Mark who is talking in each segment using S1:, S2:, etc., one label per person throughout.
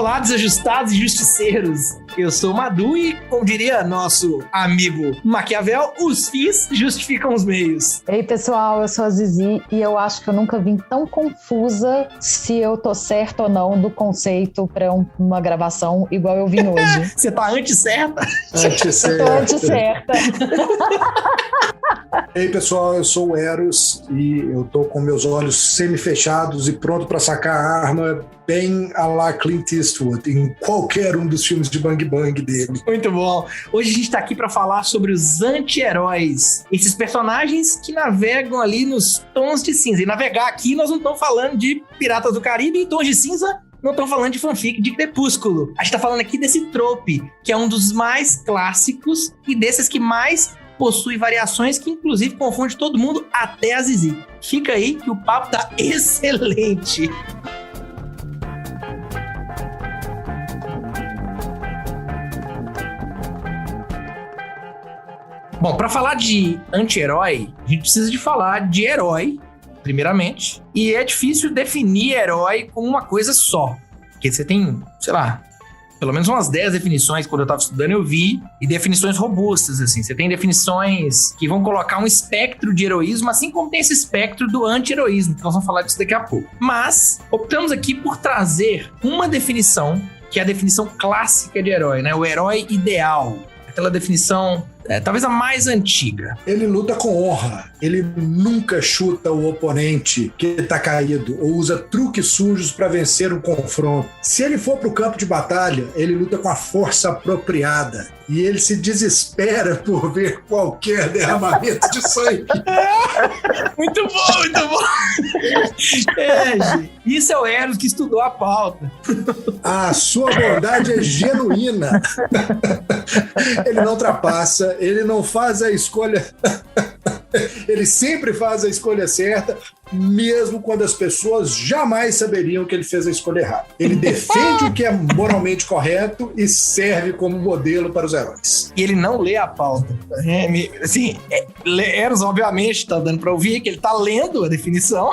S1: Olá, desajustados e justiceiros. Eu sou o Madu e, como diria nosso amigo Maquiavel, os fins justificam os meios.
S2: Ei, pessoal, eu sou a Zizi e eu acho que eu nunca vim tão confusa se eu tô certa ou não do conceito para uma gravação igual eu vim hoje.
S1: Você tá anti-certa?
S2: Eu tô anti-certa.
S3: Ei, pessoal, eu sou o Eros e eu tô com meus olhos semi-fechados e pronto para sacar a arma bem a la Clint Eastwood em qualquer um dos filmes de Bang Bang dele.
S1: Muito bom. Hoje a gente tá aqui para falar sobre os anti-heróis. Esses personagens que navegam ali nos tons de cinza. E navegar aqui nós não estamos falando de Piratas do Caribe em tons de cinza. Não estamos falando de fanfic de Crepúsculo. A gente tá falando aqui desse trope, que é um dos mais clássicos e desses que mais possui variações que inclusive confunde todo mundo, até a Zizi. Fica aí que o papo tá excelente. Bom, para falar de anti-herói, a gente precisa de falar de herói, primeiramente. E é difícil definir herói como uma coisa só. Porque você tem, sei lá, pelo menos umas 10 definições, quando eu estava estudando eu vi, e definições robustas, assim. Você tem definições que vão colocar um espectro de heroísmo, assim como tem esse espectro do anti-heroísmo, que nós vamos falar disso daqui a pouco. Mas optamos aqui por trazer uma definição, que é a definição clássica de herói, né? O herói ideal. Aquela definição, talvez a mais antiga.
S3: Ele luta com honra. Ele nunca chuta o oponente que tá caído ou usa truques sujos para vencer um confronto. Se ele for pro campo de batalha, ele luta com a força apropriada. E ele se desespera por ver qualquer derramamento de sangue.
S1: Muito bom, muito bom. Gente, isso é o Eros que estudou a pauta.
S3: A sua bondade é genuína. Ele não ultrapassa, ele não faz a escolha. Ele sempre faz a escolha certa, mesmo quando as pessoas jamais saberiam que ele fez a escolha errada. Ele defende o que é moralmente correto e serve como modelo para os heróis.
S1: E ele não lê a pauta. Eros, obviamente, tá dando para ouvir que ele tá lendo a definição.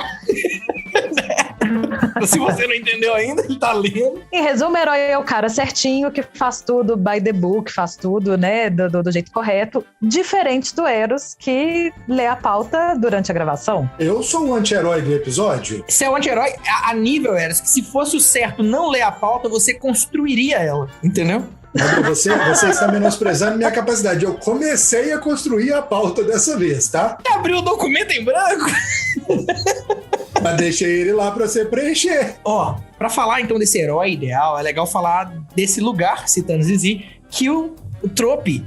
S1: Se você não entendeu ainda, ele tá lendo.
S2: Em resumo, o herói é o cara certinho que faz tudo by the book, faz tudo, né, do jeito correto, diferente do Eros, que lê a pauta durante a gravação.
S3: Eu sou o anti-herói do episódio?
S1: Você é o anti-herói a nível, Eros, que se fosse o certo não ler a pauta, você construiria ela, entendeu?
S3: Você está menosprezando minha capacidade. Eu comecei a construir a pauta dessa vez, tá?
S1: Abriu o documento em branco?
S3: Mas deixei ele lá pra você preencher.
S1: Ó, pra falar então desse herói ideal, é legal falar desse lugar, citando Zizi, que o trope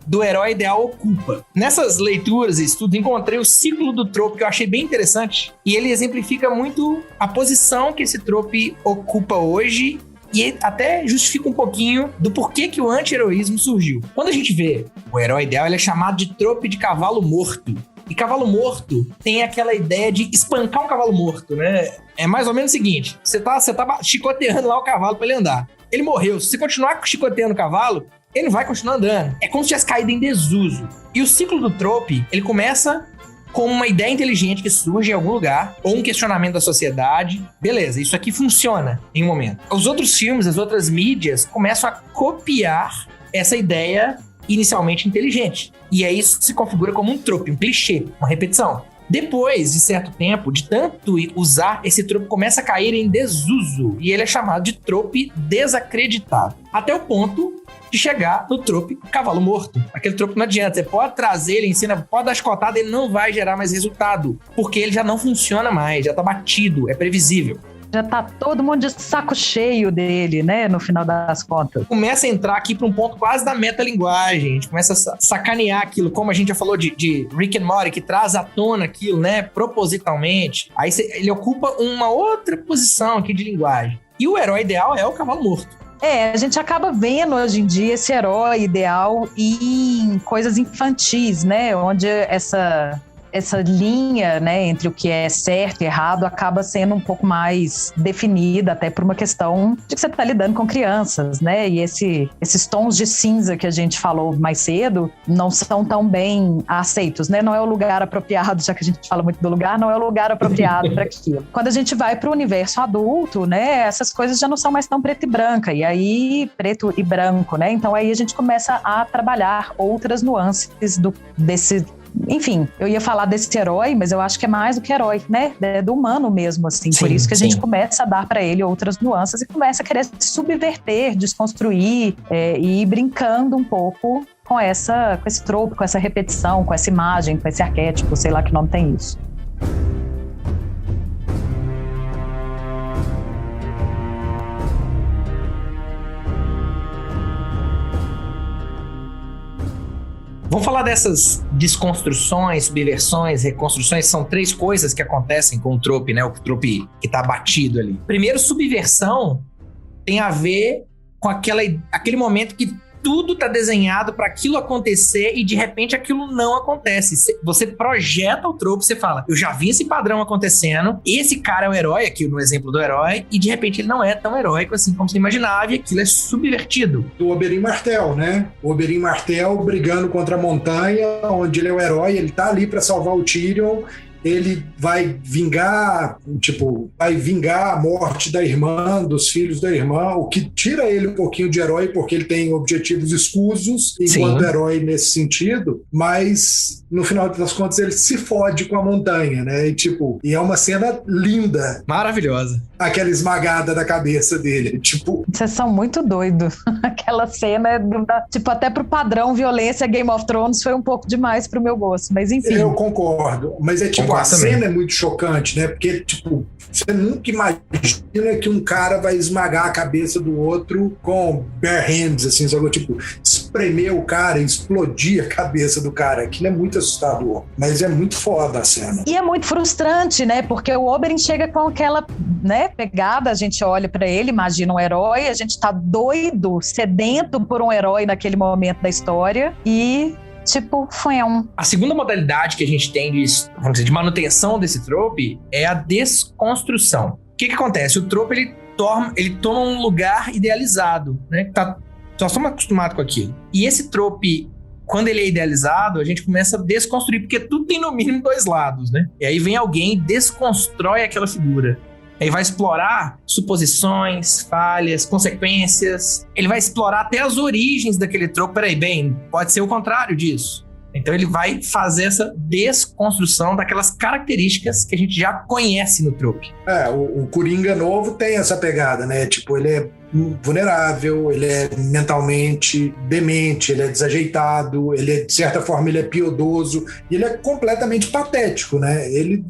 S1: do herói ideal ocupa. Nessas leituras e estudos, encontrei o ciclo do trope que eu achei bem interessante. E ele exemplifica muito a posição que esse trope ocupa hoje e até justifica um pouquinho do porquê que o anti-heroísmo surgiu. Quando a gente vê o herói ideal, ele é chamado de trope de cavalo morto. E cavalo morto tem aquela ideia de espancar um cavalo morto, né? É mais ou menos o seguinte, você tá chicoteando lá o cavalo pra ele andar. Ele morreu, se você continuar chicoteando o cavalo, ele não vai continuar andando. É como se tivesse caído em desuso. E o ciclo do trope, ele começa com uma ideia inteligente que surge em algum lugar, ou um questionamento da sociedade. Beleza, isso aqui funciona em um momento. Os outros filmes, as outras mídias começam a copiar essa ideia inicialmente inteligente. E aí isso se configura como um trope, um clichê, uma repetição. Depois de certo tempo, de tanto usar, esse trope começa a cair em desuso. E ele é chamado de trope desacreditado. Até o ponto de chegar no trope cavalo morto. Aquele trope não adianta. Você pode trazer ele em cena, pode dar chicotada, ele não vai gerar mais resultado. Porque ele já não funciona mais, já tá batido, é previsível.
S2: Já tá todo mundo de saco cheio dele, né, no final das contas.
S1: Começa a entrar aqui para um ponto quase da metalinguagem. A gente começa a sacanear aquilo, como a gente já falou de Rick and Morty, que traz à tona aquilo, né, propositalmente. Aí ele ocupa uma outra posição aqui de linguagem. E o herói ideal é o cavalo morto.
S2: A gente acaba vendo hoje em dia esse herói ideal em coisas infantis, né, onde essa essa linha, né, entre o que é certo e errado acaba sendo um pouco mais definida, até por uma questão de que você está lidando com crianças, né? E esses tons de cinza que a gente falou mais cedo não são tão bem aceitos, né? Não é o lugar apropriado, já que a gente fala muito do lugar, não é o lugar apropriado para aquilo. Quando a gente vai para o universo adulto, né, essas coisas já não são mais tão preto e branca, e aí preto e branco, né? Então aí a gente começa a trabalhar outras nuances desse. Enfim, eu ia falar desse herói, mas eu acho que é mais do que herói, né? É do humano mesmo, assim. Sim, por isso que a gente começa a dar para ele outras nuances e começa a querer subverter, desconstruir e ir brincando um pouco com esse tropo, com essa repetição, com essa imagem, com esse arquétipo, sei lá que nome tem isso.
S1: Vamos falar dessas desconstruções, subversões, reconstruções. São 3 coisas que acontecem com o trope, né? O trope que tá batido ali. Primeiro, subversão tem a ver com aquele momento que tudo tá desenhado para aquilo acontecer e de repente aquilo não acontece. Você projeta o trope, você fala, eu já vi esse padrão acontecendo, esse cara é o herói, aqui no exemplo do herói, e de repente ele não é tão heróico assim como você imaginava e aquilo é subvertido.
S3: Do Oberyn Martell, né? O Oberyn Martell brigando contra a montanha, onde ele é o herói, ele tá ali para salvar o Tyrion. Ele vai vingar a morte da irmã, dos filhos da irmã, o que tira ele um pouquinho de herói, porque ele tem objetivos escusos enquanto herói nesse sentido, mas no final das contas ele se fode com a montanha, né? E é uma cena linda.
S1: Maravilhosa.
S3: Aquela esmagada da cabeça dele,
S2: Vocês são muito doidos. Aquela cena, até pro padrão violência Game of Thrones foi um pouco demais pro meu gosto, mas enfim.
S3: Eu concordo, mas a cena é muito chocante, né? Porque, você nunca imagina que um cara vai esmagar a cabeça do outro com bare hands, assim, sabe? Espremer o cara, explodir a cabeça do cara. Aquilo é muito assustador, mas é muito foda a cena.
S2: E é muito frustrante, né? Porque o Oberyn chega com aquela, né, pegada, a gente olha pra ele, imagina um herói, a gente tá doido, sedento por um herói naquele momento da história e... foi
S1: A segunda modalidade que a gente tem de manutenção desse trope é a desconstrução. O que acontece? O trope, ele toma um lugar idealizado, né? Nós estamos acostumados com aquilo. E esse trope, quando ele é idealizado, a gente começa a desconstruir, porque tudo tem no mínimo 2 lados, né? E aí vem alguém e desconstrói aquela figura. Aí vai explorar suposições, falhas, consequências. Ele vai explorar até as origens daquele trope. Pode ser o contrário disso. Então ele vai fazer essa desconstrução daquelas características que a gente já conhece no trope.
S3: O Coringa novo tem essa pegada, né? Ele é vulnerável, ele é mentalmente demente, ele é desajeitado, de certa forma, ele é piedoso e ele é completamente patético, né? Ele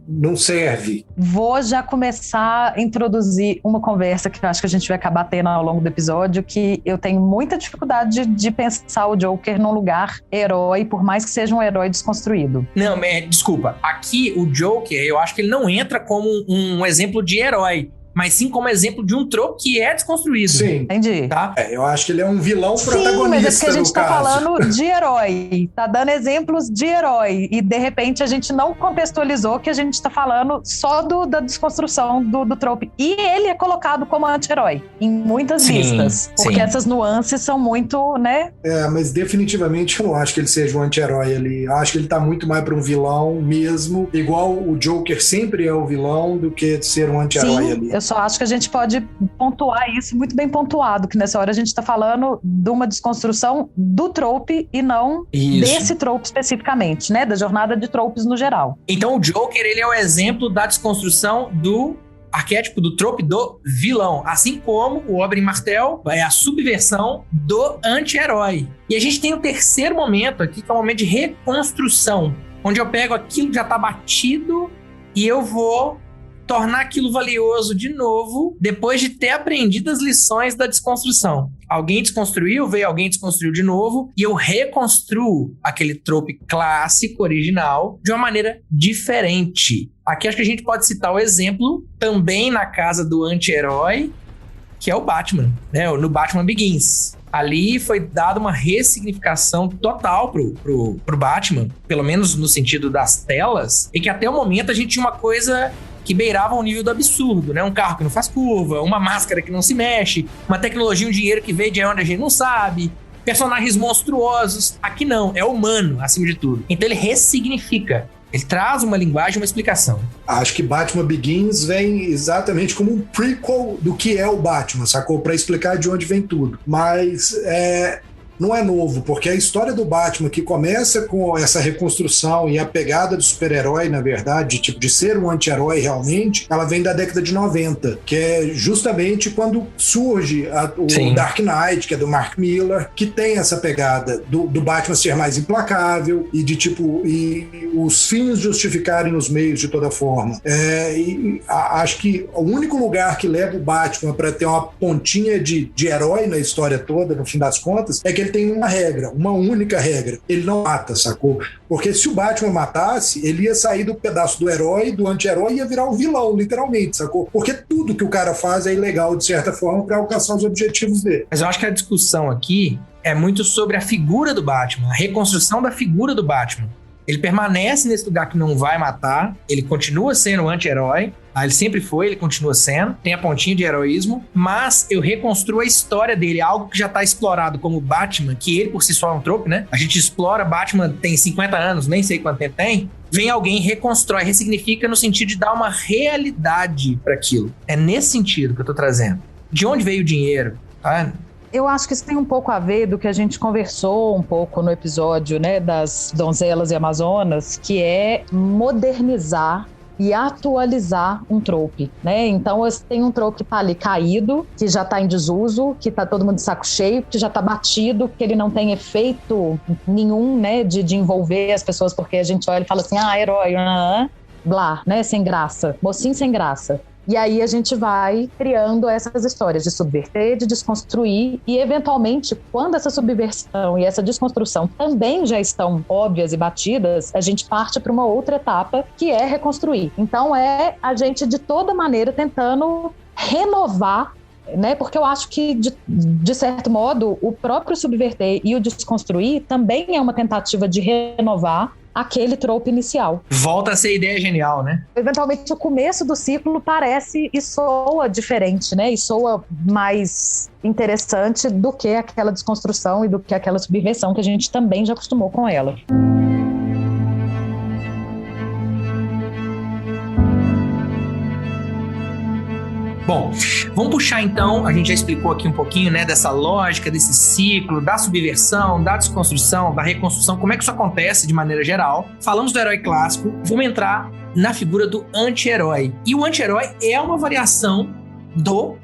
S3: não serve.
S2: Vou já começar a introduzir uma conversa que eu acho que a gente vai acabar tendo ao longo do episódio, que eu tenho muita dificuldade de pensar o Joker num lugar herói, por mais que seja um herói desconstruído.
S1: Não, desculpa. Aqui o Joker, eu acho que ele não entra como um exemplo de herói, mas sim como exemplo de um trope que é desconstruído.
S3: Sim.
S2: Entendi.
S1: Tá?
S3: Eu acho que ele é um vilão protagonista.
S2: Sim, mas é porque a gente tá
S3: caso.
S2: falando de herói, tá dando exemplos de herói, e de repente a gente não contextualizou que a gente tá falando só da desconstrução do trope. E ele é colocado como anti-herói em muitas listas, porque essas nuances são muito, né?
S3: Mas definitivamente eu não acho que ele seja um anti-herói ali. Eu acho que ele tá muito mais pra um vilão mesmo, igual o Joker sempre é o vilão, do que ser um anti-herói ali.
S2: Eu só acho que a gente pode pontuar isso muito bem pontuado, que nessa hora a gente tá falando de uma desconstrução do trope e não desse trope especificamente, né? Da jornada de tropes no geral.
S1: Então o Joker, ele é o exemplo da desconstrução do arquétipo do trope do vilão, assim como o Oberyn Martell é a subversão do anti-herói. E a gente tem o terceiro momento aqui, que é o momento de reconstrução, onde eu pego aquilo que já tá batido e eu vou tornar aquilo valioso de novo, depois de ter aprendido as lições da desconstrução. Alguém desconstruiu, veio alguém desconstruiu de novo, e eu reconstruo aquele trope clássico, original, de uma maneira diferente. Aqui acho que a gente pode citar o exemplo, também na casa do anti-herói, que é o Batman, né? No Batman Begins. Ali foi dada uma ressignificação total pro Batman, pelo menos no sentido das telas, e que até o momento a gente tinha uma coisa que beirava o nível do absurdo, né? Um carro que não faz curva, uma máscara que não se mexe, uma tecnologia, um dinheiro que veio de onde a gente não sabe, personagens monstruosos. Aqui não, é humano, acima de tudo. Então ele ressignifica. Ele traz uma linguagem, uma explicação.
S3: Acho que Batman Begins vem exatamente como um prequel do que é o Batman, sacou? Pra explicar de onde vem tudo. Mas não é novo, porque a história do Batman, que começa com essa reconstrução e a pegada do super-herói, na verdade, tipo, de ser um anti-herói realmente, ela vem da década de 90, que é justamente quando surge o Dark Knight, que é do Mark Millar, que tem essa pegada do Batman ser mais implacável e de tipo, e os fins justificarem os meios de toda forma. Acho que o único lugar que leva o Batman para ter uma pontinha de herói na história toda, no fim das contas, é que ele tem uma regra, uma única regra. Ele não mata, sacou? Porque se o Batman matasse, ele ia sair do pedaço do herói, do anti-herói, e ia virar um vilão, literalmente, sacou? Porque tudo que o cara faz é ilegal, de certa forma, para alcançar os objetivos dele.
S1: Mas eu acho que a discussão aqui é muito sobre a figura do Batman, a reconstrução da figura do Batman. Ele permanece nesse lugar que não vai matar, ele continua sendo um anti-herói, ele sempre foi, ele continua sendo, tem a pontinha de heroísmo, mas eu reconstruo a história dele, algo que já tá explorado como Batman, que ele por si só é um trope, né? A gente explora, Batman tem 50 anos, nem sei quanto tempo tem, vem alguém, reconstrói, ressignifica no sentido de dar uma realidade para aquilo. É nesse sentido que eu tô trazendo. De onde veio o dinheiro, tá?
S2: Eu acho que isso tem um pouco a ver do que a gente conversou um pouco no episódio, né, das donzelas e amazonas, que é modernizar e atualizar um trope, né? Então, tem um trope que tá ali caído, que já tá em desuso, que tá todo mundo de saco cheio, que já tá batido, que ele não tem efeito nenhum, né, de envolver as pessoas, porque a gente olha e fala assim, herói, blá, né, sem graça, mocinho sem graça. E aí a gente vai criando essas histórias de subverter, de desconstruir, e eventualmente, quando essa subversão e essa desconstrução também já estão óbvias e batidas, a gente parte para uma outra etapa, que é reconstruir. Então é a gente, de toda maneira, tentando renovar, né? Porque eu acho que, de certo modo, o próprio subverter e o desconstruir também é uma tentativa de renovar aquele trope inicial.
S1: Volta a ser ideia genial, né?
S2: Eventualmente, o começo do ciclo parece e soa diferente, né? E soa mais interessante do que aquela desconstrução e do que aquela subversão que a gente também já acostumou com ela.
S1: Bom, vamos puxar então, a gente já explicou aqui um pouquinho, né, dessa lógica, desse ciclo, da subversão, da desconstrução, da reconstrução, como é que isso acontece de maneira geral. Falamos do herói clássico, vamos entrar na figura do anti-herói. E o anti-herói é uma variação do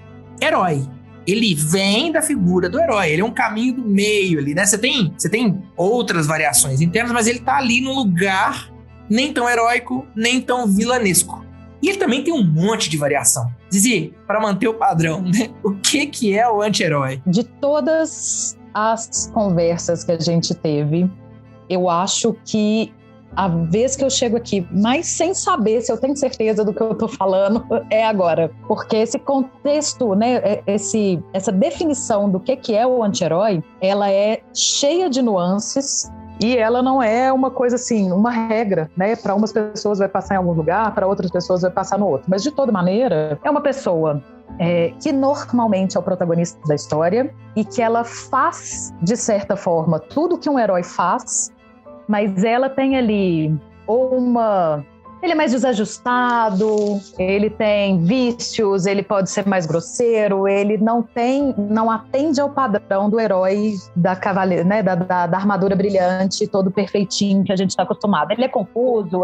S1: herói. Ele vem da figura do herói, ele é um caminho do meio ali, né? Você tem outras variações internas, mas ele tá ali num lugar nem tão heróico, nem tão vilanesco. E ele também tem um monte de variação. Zizi, para manter o padrão, né? O que é o anti-herói?
S2: De todas as conversas que a gente teve, eu acho que a vez que eu chego aqui, mas sem saber se eu tenho certeza do que eu tô falando, é agora. Porque esse contexto, né, essa definição do que é o anti-herói, ela é cheia de nuances. E ela não é uma coisa assim, uma regra, né? Para umas pessoas vai passar em algum lugar, para outras pessoas vai passar no outro. Mas, de toda maneira, é uma pessoa que normalmente é o protagonista da história e que ela faz, de certa forma, tudo que um herói faz, mas ela tem ali ele é mais desajustado, ele tem vícios, ele pode ser mais grosseiro, ele não atende ao padrão do herói da cavaleira, né, da armadura brilhante, todo perfeitinho que a gente está acostumado. Ele é confuso,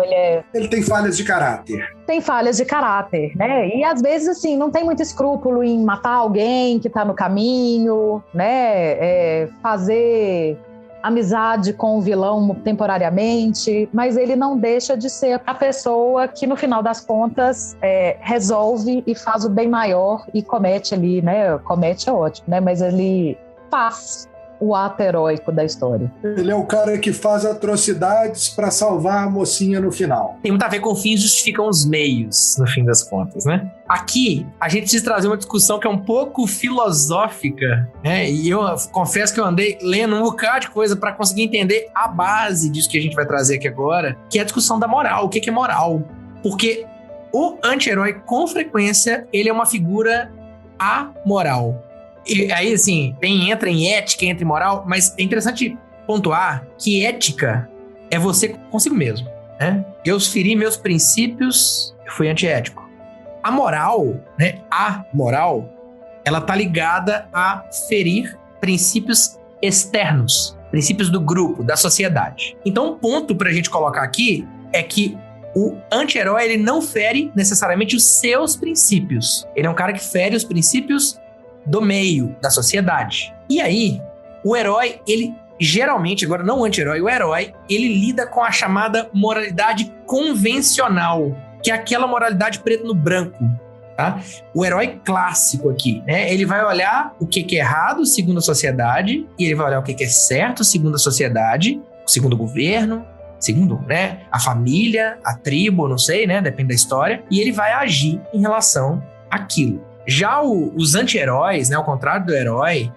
S3: Ele tem falhas de caráter.
S2: Tem falhas de caráter, né? E às vezes, assim, não tem muito escrúpulo em matar alguém que está no caminho, né? Fazer amizade com o vilão temporariamente, mas ele não deixa de ser a pessoa que, no final das contas, resolve e faz o bem maior e comete ali, né? Comete é ótimo, né? Mas ele faz o ato heróico da história.
S3: Ele é o cara que faz atrocidades para salvar a mocinha no final.
S1: Tem muito a ver com fins justificam os meios, no fim das contas, né? Aqui, a gente precisa trazer uma discussão que é um pouco filosófica, né? E eu confesso que eu andei lendo um bocado de coisa para conseguir entender a base disso que a gente vai trazer aqui agora, que é a discussão da moral. O que é moral? Porque o anti-herói, com frequência, ele é uma figura amoral. E aí, assim, entra em ética, entra em moral, mas é interessante pontuar que ética é você consigo mesmo, né? Eu feri meus princípios, eu fui antiético. A moral, né? A moral, ela tá ligada a ferir princípios externos, princípios do grupo, da sociedade. Então, um ponto pra gente colocar aqui é que o anti-herói, ele não fere necessariamente os seus princípios. Ele é um cara que fere os princípios do meio, da sociedade. E aí, o herói, ele geralmente, agora não o anti-herói, o herói, ele lida com a chamada moralidade convencional, que é aquela moralidade preto no branco, tá? O herói clássico aqui, né? Ele vai olhar o que é errado segundo a sociedade, e ele vai olhar o que é certo segundo a sociedade, segundo o governo, segundo, né, a família, a tribo, não sei, né, depende da história, e ele vai agir em relação àquilo. Já os anti-heróis, né, ao contrário do herói,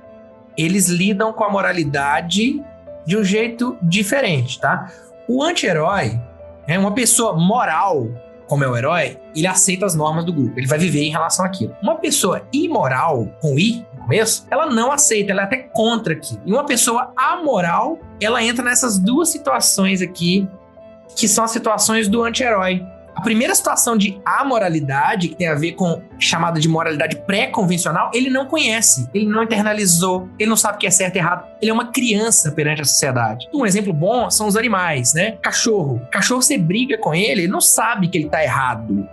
S1: eles lidam com a moralidade de um jeito diferente, tá? O anti-herói é uma pessoa moral, como é o herói, ele aceita as normas do grupo, ele vai viver em relação àquilo. Uma pessoa imoral, com I no começo, ela não aceita, ela é até contra aquilo. E uma pessoa amoral, ela entra nessas duas situações aqui, que são as situações do anti-herói. A primeira situação de amoralidade, que tem a ver com chamada de moralidade pré-convencional, ele não conhece, ele não internalizou, ele não sabe o que é certo e errado. Ele é uma criança perante a sociedade. Um exemplo bom são os animais, né? Cachorro. Cachorro, você briga com ele não sabe que ele tá errado.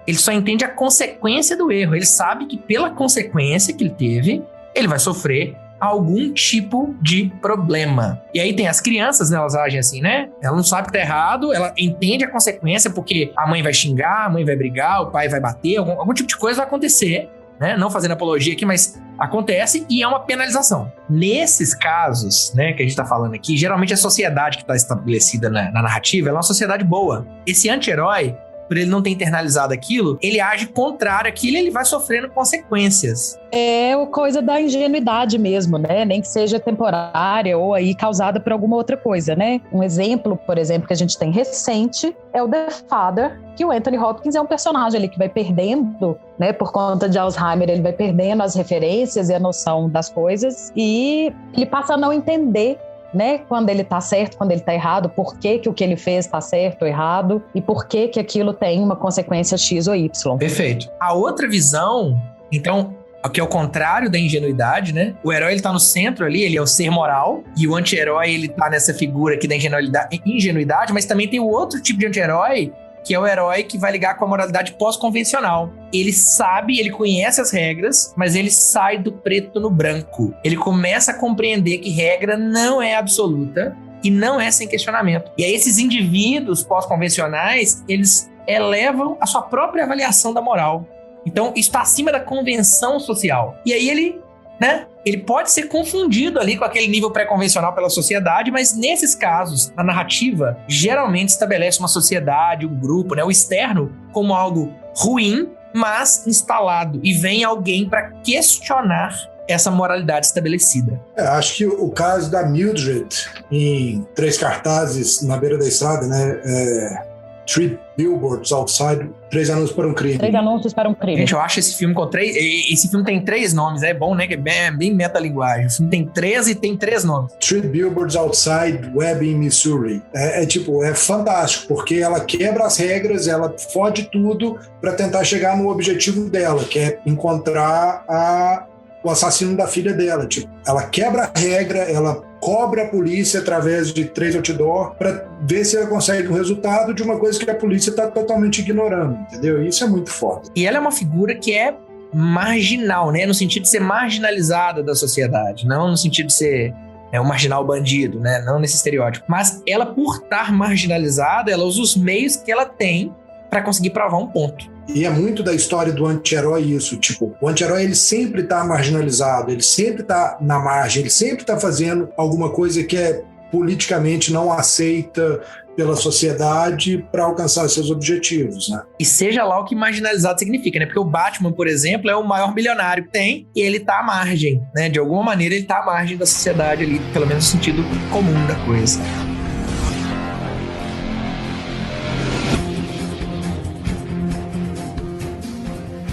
S1: Ele só entende a consequência do erro. Ele sabe que pela consequência que ele teve, ele vai sofrer algum tipo de problema. E aí tem as crianças, né, elas agem assim, né? Ela não sabe que tá errado, ela entende a consequência porque a mãe vai xingar, a mãe vai brigar, o pai vai bater, algum tipo de coisa vai acontecer, né? Não fazendo apologia aqui, mas acontece e é uma penalização. Nesses casos, né, que a gente tá falando aqui, geralmente a sociedade que tá estabelecida na narrativa, ela é uma sociedade boa. Esse anti-herói, por ele não ter internalizado aquilo, ele age contrário àquilo e ele vai sofrendo consequências.
S2: É coisa da ingenuidade mesmo, né? Nem que seja temporária ou aí causada por alguma outra coisa, né? Um exemplo, por exemplo, que a gente tem recente é o The Father, que o Anthony Hopkins é um personagem ali que vai perdendo, né? Por conta de Alzheimer, ele vai perdendo as referências e a noção das coisas e ele passa a não entender, né, quando ele tá certo, quando ele tá errado, por que o que ele fez tá certo ou errado e por que aquilo tem uma consequência X ou Y.
S1: Perfeito. A outra visão, então, que é o contrário da ingenuidade, né? O herói, ele tá no centro ali, ele é o ser moral, e o anti-herói, ele tá nessa figura aqui da ingenuidade, mas também tem o outro tipo de anti-herói, que é o herói que vai ligar com a moralidade pós-convencional. Ele sabe, ele conhece as regras, mas ele sai do preto no branco. Ele começa a compreender que regra não é absoluta e não é sem questionamento. E aí esses indivíduos pós-convencionais, eles elevam a sua própria avaliação da moral. Então, isso está acima da convenção social. E aí ele, né, ele pode ser confundido ali com aquele nível pré-convencional pela sociedade, mas nesses casos, a narrativa geralmente estabelece uma sociedade, um grupo, né, o externo, como algo ruim, mas instalado. E vem alguém para questionar essa moralidade estabelecida.
S3: Acho que o caso da Mildred, em 3 cartazes na beira da estrada, né? 3 Billboards Outside, 3 anúncios para um crime.
S2: 3 anúncios para um crime.
S1: Gente, eu acho esse filme com 3... Esse filme tem 3 nomes, é bom, né? Que é bem metalinguagem. O filme tem 13 e tem 3 nomes.
S3: 3 Billboards Outside Webbing, Missouri. É fantástico, porque ela quebra as regras, ela fode tudo para tentar chegar no objetivo dela, que é encontrar o assassino da filha dela. Tipo, ela quebra a regra, ela cobra a polícia através de 3 outdoor para ver se ela consegue o resultado de uma coisa que a polícia está totalmente ignorando, entendeu? Isso é muito foda.
S1: E ela é uma figura que é marginal, né? No sentido de ser marginalizada da sociedade, não no sentido de ser um marginal bandido, né? Não nesse estereótipo. Mas ela, por estar marginalizada, ela usa os meios que ela tem para conseguir provar um ponto.
S3: E é muito da história do anti-herói isso, tipo, o anti-herói ele sempre tá marginalizado, ele sempre tá na margem, ele sempre tá fazendo alguma coisa que é politicamente não aceita pela sociedade para alcançar seus objetivos, né?
S1: E seja lá o que marginalizado significa, né? Porque o Batman, por exemplo, é o maior bilionário que tem e ele tá à margem, né? De alguma maneira ele tá à margem da sociedade ali, pelo menos no sentido comum da coisa.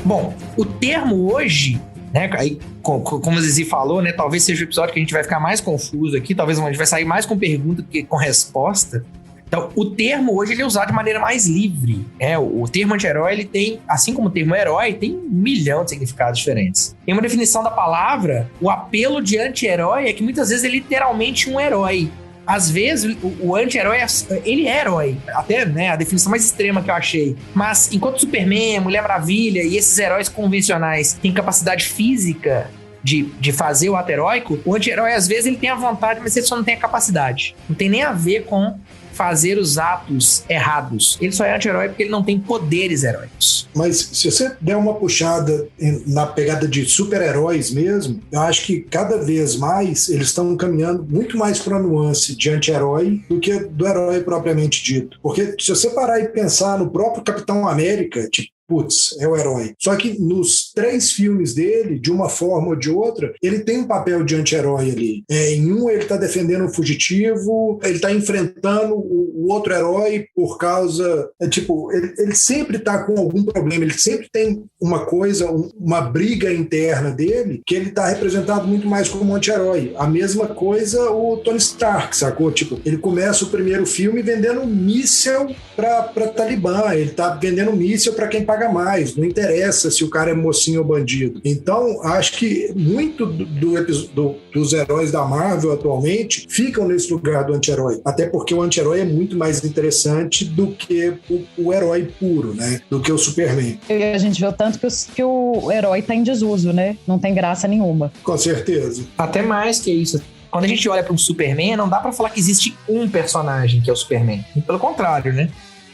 S1: Bom, o termo hoje, né, aí, como a Zizi falou, né, talvez seja o episódio que a gente vai ficar mais confuso aqui, talvez a gente vai sair mais com pergunta do que com resposta. Então, o termo hoje ele é usado de maneira mais livre. O termo anti-herói, ele tem, assim como o termo herói, tem 1 milhão de significados diferentes. Em uma definição da palavra, o apelo de anti-herói é que muitas vezes é literalmente um herói. Às vezes, o anti-herói, ele é herói. Até, né, a definição mais extrema que eu achei. Mas, enquanto Superman, Mulher Maravilha e esses heróis convencionais têm capacidade física de fazer o ato heróico, o anti-herói, às vezes, ele tem a vontade, mas ele só não tem a capacidade. Não tem nem a ver com fazer os atos errados. Ele só é anti-herói porque ele não tem poderes heróicos.
S3: Mas se você der uma puxada na pegada de super-heróis mesmo, eu acho que cada vez mais eles estão caminhando muito mais para a nuance de anti-herói do que do herói propriamente dito. Porque se você parar e pensar no próprio Capitão América, tipo, putz, é o herói. Só que nos 3 filmes dele, de uma forma ou de outra, ele tem um papel de anti-herói ali. Em um, ele tá defendendo o fugitivo, ele tá enfrentando o outro herói por causa... ele sempre tá com algum problema, ele sempre tem uma coisa, uma briga interna dele, que ele tá representado muito mais como anti-herói. A mesma coisa o Tony Stark, sacou? Tipo, ele começa o primeiro filme vendendo míssel pra Talibã, ele tá vendendo míssel pra quem paga mais, não interessa se o cara é mocinho ou bandido. Então, acho que muito dos heróis da Marvel atualmente ficam nesse lugar do anti-herói, até porque o anti-herói é muito mais interessante do que o herói puro, né? Do que o Superman.
S2: E a gente viu tanto que o herói tá em desuso, né? Não tem graça nenhuma.
S3: Com certeza.
S1: Até mais que isso. Quando a gente olha para um Superman, não dá para falar que existe um personagem que é o Superman. Pelo contrário, né?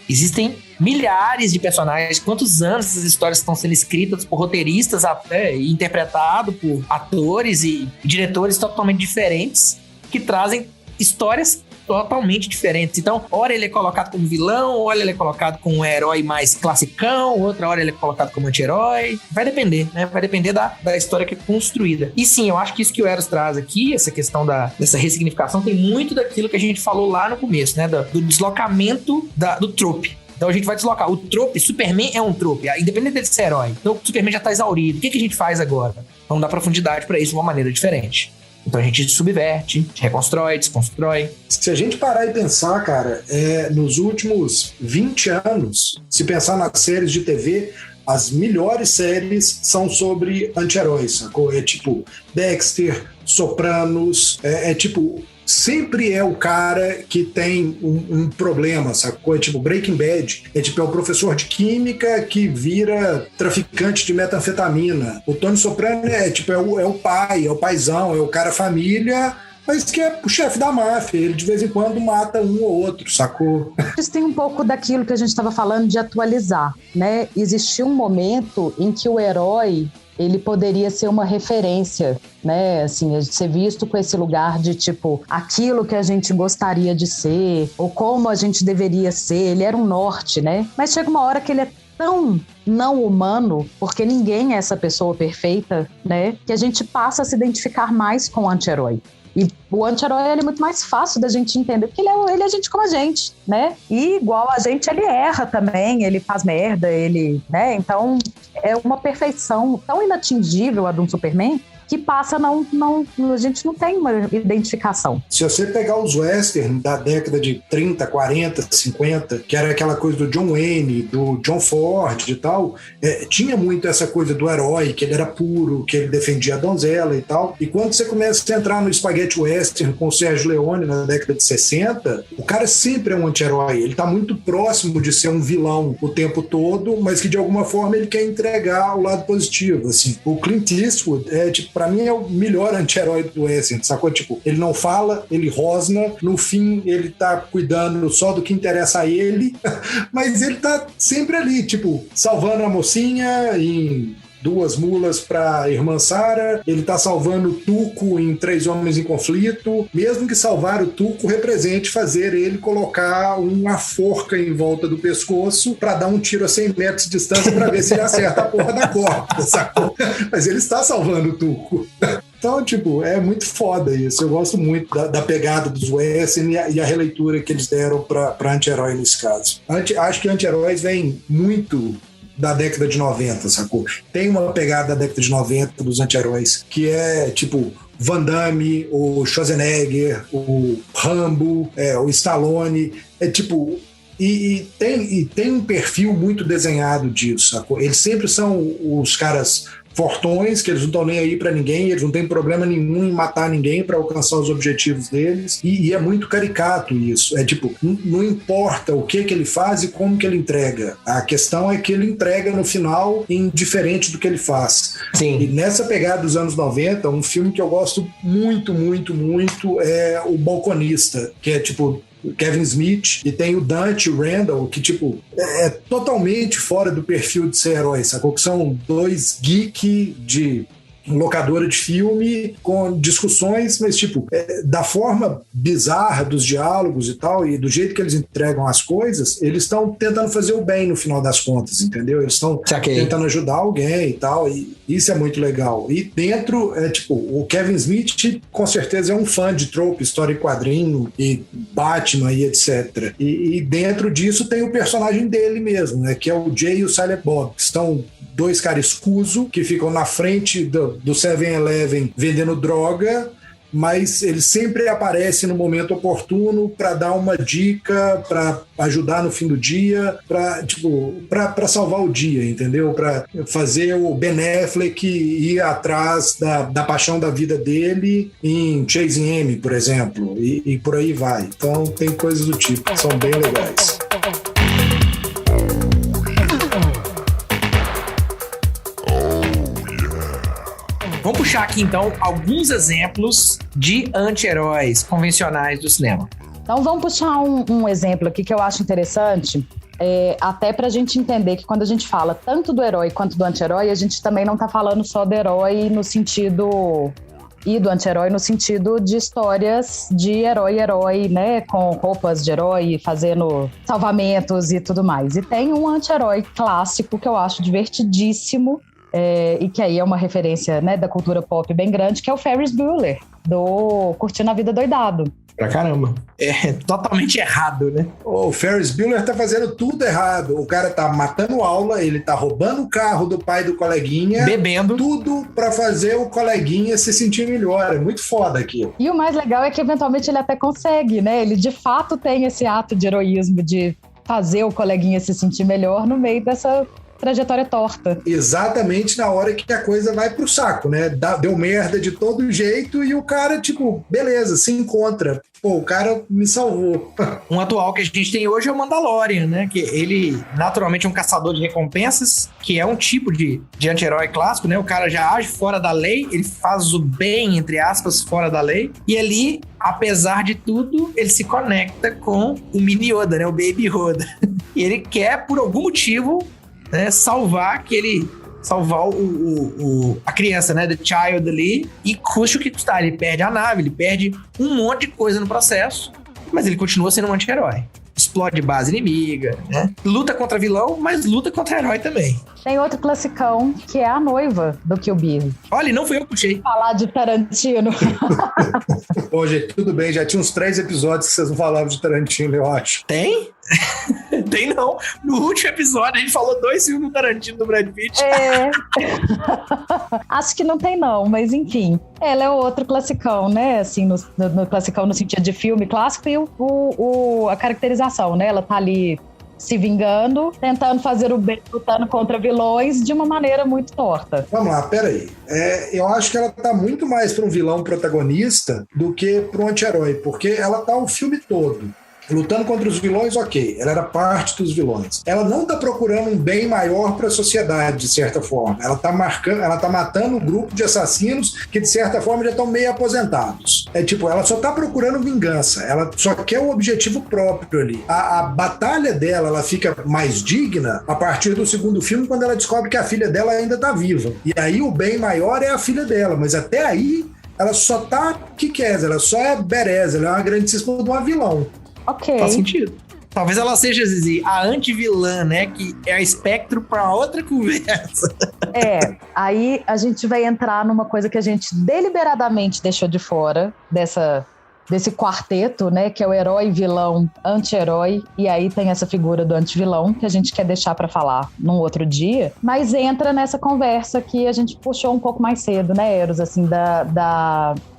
S1: Existem milhares de personagens. Quantos anos essas histórias estão sendo escritas por roteiristas até, e interpretado por atores e diretores totalmente diferentes que trazem histórias totalmente diferentes. Então, ora ele é colocado como vilão, ora ele é colocado como um herói mais classicão, outra hora ele é colocado como anti-herói. Vai depender, né? Vai depender da história que é construída. E sim, eu acho que isso que o Eros traz aqui, essa questão dessa ressignificação, tem muito daquilo que a gente falou lá no começo, né? Do deslocamento do trope. Então a gente vai deslocar. O trope, Superman é um trope, independente dele ser herói. Então o Superman já tá exaurido. O que a gente faz agora? Vamos dar profundidade para isso de uma maneira diferente. Então a gente subverte, reconstrói, desconstrói.
S3: Se a gente parar e pensar, cara, nos últimos 20 anos, se pensar nas séries de TV, as melhores séries são sobre anti-heróis, sacou? É tipo Dexter, Sopranos, sempre é o cara que tem um problema, sacou? É tipo Breaking Bad, é o professor de química que vira traficante de metanfetamina. O Tony Soprano é o pai, é o paizão, é o cara família, mas que é o chefe da máfia. Ele de vez em quando mata um ou outro, sacou?
S2: Isso tem um pouco daquilo que a gente estava falando de atualizar, né? Existia um momento em que o herói ele poderia ser uma referência, né, assim, ser visto com esse lugar de, tipo, aquilo que a gente gostaria de ser, ou como a gente deveria ser, ele era um norte, né, mas chega uma hora que ele é tão não humano, porque ninguém é essa pessoa perfeita, né, que a gente passa a se identificar mais com o anti-herói. E o anti-herói ele é muito mais fácil da gente entender, porque ele é gente como a gente, né? E igual a gente, ele erra também, ele faz merda, né? Então, é uma perfeição tão inatingível a de um Superman que passa, a gente não tem uma identificação.
S3: Se você pegar os western da década de 30, 40, 50, que era aquela coisa do John Wayne, do John Ford e tal, tinha muito essa coisa do herói, que ele era puro, que ele defendia a donzela e tal. E quando você começa a entrar no Spaghetti Western com o Sergio Leone na década de 60, o cara sempre é um anti-herói. Ele tá muito próximo de ser um vilão o tempo todo, mas que de alguma forma ele quer entregar o lado positivo. Assim. O Clint Eastwood pra mim é o melhor anti-herói do Essen, sacou? Tipo, ele não fala, ele rosna, no fim ele tá cuidando só do que interessa a ele, mas ele tá sempre ali, tipo, salvando a mocinha em 2 mulas pra irmã Sarah, ele tá salvando o Tuco em 3 Homens em Conflito, mesmo que salvar o Tuco represente fazer ele colocar uma forca em volta do pescoço pra dar um tiro a 100 metros de distância pra ver se ele acerta a porra da corda, sacou? Mas ele está salvando o Tuco. Então, tipo, é muito foda isso. Eu gosto muito da pegada dos Wesen e a releitura que eles deram pra anti-herói nesse caso. Acho que anti-heróis vem muito da década de 90, sacou? Tem uma pegada da década de 90 dos anti-heróis, que é, tipo, Van Damme, o Schwarzenegger, o Rambo, o Stallone, é tipo... E tem um perfil muito desenhado disso, sacou? Eles sempre são os caras fortões, que eles não estão nem aí pra ninguém, eles não têm problema nenhum em matar ninguém para alcançar os objetivos deles, e é muito caricato isso. É tipo, não importa o que ele faz e como que ele entrega. A questão é que ele entrega no final indiferente do que ele faz.
S1: Sim.
S3: E nessa pegada dos anos 90, um filme que eu gosto muito, muito, muito é O Balconista, que é tipo Kevin Smith, e tem o Dante Randall, que tipo é totalmente fora do perfil de ser herói, sacou? Que são 2 geeks de locadora de filme com discussões, mas tipo, da forma bizarra dos diálogos e tal, e do jeito que eles entregam as coisas, eles estão tentando fazer o bem no final das contas, entendeu? Eles estão tentando ajudar alguém e tal, e isso é muito legal. E dentro, tipo, o Kevin Smith com certeza é um fã de trope, história e quadrinho, e Batman e etc. E dentro disso tem o personagem dele mesmo, né, que é o Jay e o Silent Bob, que estão 2 caras escusos que ficam na frente do 7-Eleven vendendo droga, mas ele sempre aparece no momento oportuno para dar uma dica, para ajudar no fim do dia, para salvar o dia, entendeu? Para fazer o Ben Affleck ir atrás da paixão da vida dele em Chasing Amy, por exemplo, e por aí vai. Então tem coisas do tipo que são bem legais.
S1: Vamos puxar aqui, então, alguns exemplos de anti-heróis convencionais do cinema.
S2: Então, vamos puxar um exemplo aqui que eu acho interessante, até pra gente entender que quando a gente fala tanto do herói quanto do anti-herói, a gente também não tá falando só do herói no sentido... e do anti-herói no sentido de histórias de herói, né? Com roupas de herói, fazendo salvamentos e tudo mais. E tem um anti-herói clássico que eu acho divertidíssimo, e que aí é uma referência, né, da cultura pop bem grande, que é o Ferris Bueller, do Curtindo a Vida Doidado.
S1: Pra caramba. É totalmente errado, né?
S3: O Ferris Bueller tá fazendo tudo errado. O cara tá matando aula, ele tá roubando o carro do pai do coleguinha.
S1: Bebendo.
S3: Tudo pra fazer o coleguinha se sentir melhor. É muito foda aquilo.
S2: E o mais legal é que eventualmente ele até consegue, né? Ele de fato tem esse ato de heroísmo de fazer o coleguinha se sentir melhor no meio dessa trajetória torta.
S3: Exatamente na hora que a coisa vai pro saco, né? Deu merda de todo jeito e o cara, tipo, beleza, se encontra. Pô, o cara me salvou.
S1: Um atual que a gente tem hoje é o Mandalorian, né? Que ele, naturalmente, é um caçador de recompensas, que é um tipo de anti-herói clássico, né? O cara já age fora da lei, ele faz o bem, entre aspas, fora da lei. E ali, apesar de tudo, ele se conecta com o mini Yoda, né? O Baby Yoda. E ele quer, por algum motivo, né, salvar a criança, né, the child ali, e custa o que custar. Ele perde a nave, ele perde um monte de coisa no processo, mas ele continua sendo um anti-herói. Explode base inimiga, né? Luta contra vilão, mas luta contra herói também.
S2: Tem outro classicão, que é a noiva do Kill Bill.
S1: Olha, não fui eu que puxei.
S2: Falar de Tarantino.
S3: Bom, gente, tudo bem. Já tinha uns 3 episódios que vocês não falavam de Tarantino, eu acho.
S1: Tem? Tem não. No último episódio a gente falou 2 filmes do Tarantino do Brad Pitt.
S2: Acho que não tem não, mas enfim. Ela é outro classicão, né? Assim, no classicão no sentido de filme clássico e a caracterização, né? Ela tá ali se vingando, tentando fazer o bem, lutando contra vilões de uma maneira muito torta.
S3: Vamos lá, peraí. Eu acho que ela tá muito mais para um vilão protagonista do que para um anti-herói, porque ela tá o filme todo. lutando contra os vilões, ok, ela era parte dos vilões. Ela não tá procurando um bem maior para a sociedade, de certa forma. Ela tá matando um grupo de assassinos que, de certa forma, já estão meio aposentados. É tipo, ela só tá procurando vingança, ela só quer o objetivo próprio ali. A batalha dela, ela fica mais digna a partir do segundo filme, quando ela descobre que a filha dela ainda tá viva. E aí o bem maior é a filha dela, mas até aí ela só tá ela só é badass, ela é uma grandíssima de uma vilão.
S2: Ok.
S1: Faz sentido. Talvez ela seja, Zizi, a anti-vilã, né? Que é a espectro para outra conversa.
S2: Aí a gente vai entrar numa coisa que a gente deliberadamente deixou de fora desse quarteto, né, que é o herói, vilão, anti-herói, e aí tem essa figura do anti-vilão que a gente quer deixar para falar num outro dia, mas entra nessa conversa que a gente puxou um pouco mais cedo, né, Eros, assim,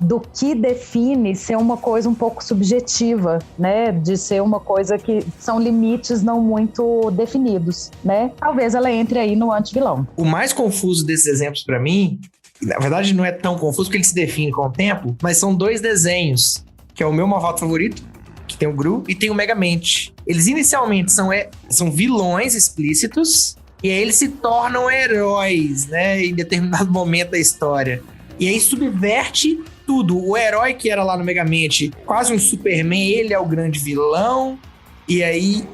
S2: do que define ser uma coisa um pouco subjetiva, né, de ser uma coisa que são limites não muito definidos, né, talvez ela entre aí no anti-vilão.
S1: O mais confuso desses exemplos para mim, na verdade não é tão confuso porque ele se define com o tempo, mas são 2 desenhos, que é o meu malvado favorito, que tem o Gru, e tem o Megamente. Eles inicialmente são vilões explícitos, e aí eles se tornam heróis, né, em determinado momento da história. E aí subverte tudo. O herói que era lá no Megamente, quase um Superman, ele é o grande vilão, e aí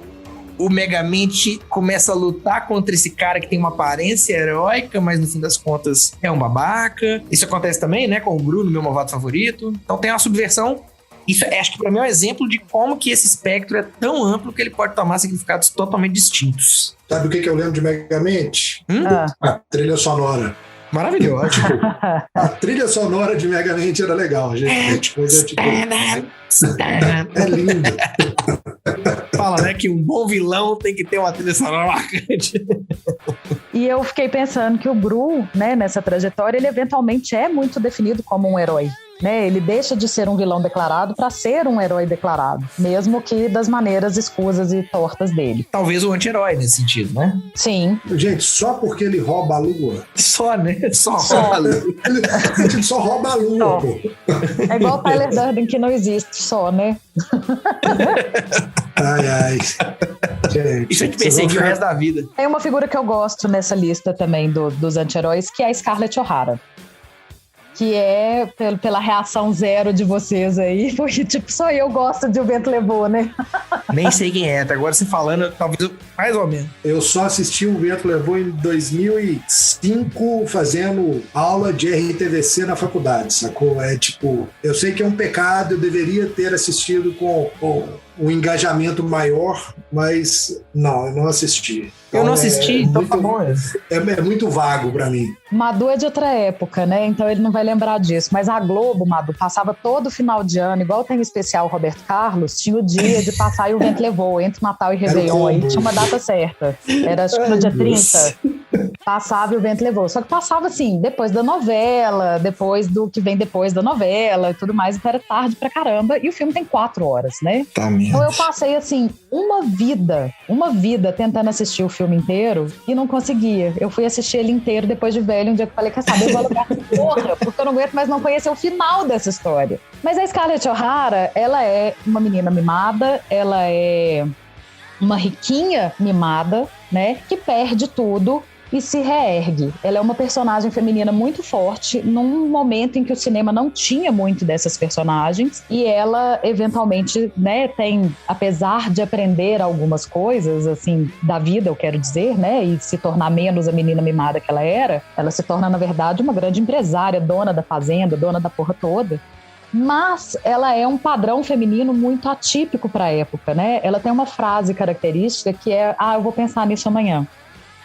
S1: o Megamente começa a lutar contra esse cara que tem uma aparência heróica, mas no fim das contas é um babaca. Isso acontece também, né, com o Gru, no meu malvado favorito. Então tem uma subversão. Isso acho que pra mim é um exemplo de como que esse espectro é tão amplo que ele pode tomar significados totalmente distintos.
S3: Sabe o que eu lembro de Megamente? A trilha sonora.
S1: Maravilhoso.
S3: A trilha sonora de Megamente era legal, gente. É lindo.
S1: Fala, né, que um bom vilão tem que ter uma trilha sonora marcante.
S2: E eu fiquei pensando que o Gru, né, nessa trajetória, ele eventualmente é muito definido como um herói. Né, ele deixa de ser um vilão declarado para ser um herói declarado, mesmo que das maneiras escusas e tortas dele.
S1: Talvez o anti-herói nesse sentido, né?
S2: Sim.
S3: Gente, só porque ele rouba a lua.
S1: Só, né? Só rouba a lua.
S3: Ele só rouba a lua, pô.
S2: É igual o Tyler Durden, que não existe só, né?
S3: Ai. Gente,
S1: isso a gente perseguiu o resto da vida.
S2: Tem uma figura que eu gosto nessa lista também dos anti-heróis, que é a Scarlett O'Hara. Que é pela reação zero de vocês aí, porque tipo, só eu gosto de O Vento Levou, né?
S1: Nem sei quem é, agora você falando, talvez mais ou menos.
S3: Eu só assisti O Vento Levou em 2005, fazendo aula de RTVC na faculdade, sacou? É tipo, eu sei que é um pecado, eu deveria ter assistido com um engajamento maior, mas não, eu não assisti. Então,
S1: eu não assisti, então tá bom.
S3: É muito vago pra mim.
S2: Madu é de outra época, né? Então ele não vai lembrar disso. Mas a Globo, Madu, passava todo final de ano, igual tem o especial Roberto Carlos, tinha o dia de passar e O Vento Levou, entre Natal e Réveillon. Aí tinha uma data certa. Era acho que no dia 30. Passava e O Vento Levou. Só que passava assim, depois da novela, depois do que vem depois da novela e tudo mais. Então era tarde pra caramba. E o filme tem 4 horas, né?
S1: Tá.
S2: Então eu passei assim, uma vida tentando assistir o filme inteiro e não conseguia. Eu fui assistir ele inteiro depois de velho, um dia que eu falei, quer saber, eu vou alugar porra, porque eu não aguento mais não conhecer o final dessa história. Mas a Scarlett O'Hara, ela é uma menina mimada, ela é uma riquinha mimada, né, que perde tudo e se reergue. Ela é uma personagem feminina muito forte, num momento em que o cinema não tinha muito dessas personagens, e ela, eventualmente, né, tem, apesar de aprender algumas coisas, assim, da vida, eu quero dizer, né, e se tornar menos a menina mimada que ela se torna, na verdade, uma grande empresária, dona da fazenda, dona da porra toda. Mas ela é um padrão feminino muito atípico para a época, né? Ela tem uma frase característica que é, eu vou pensar nisso amanhã.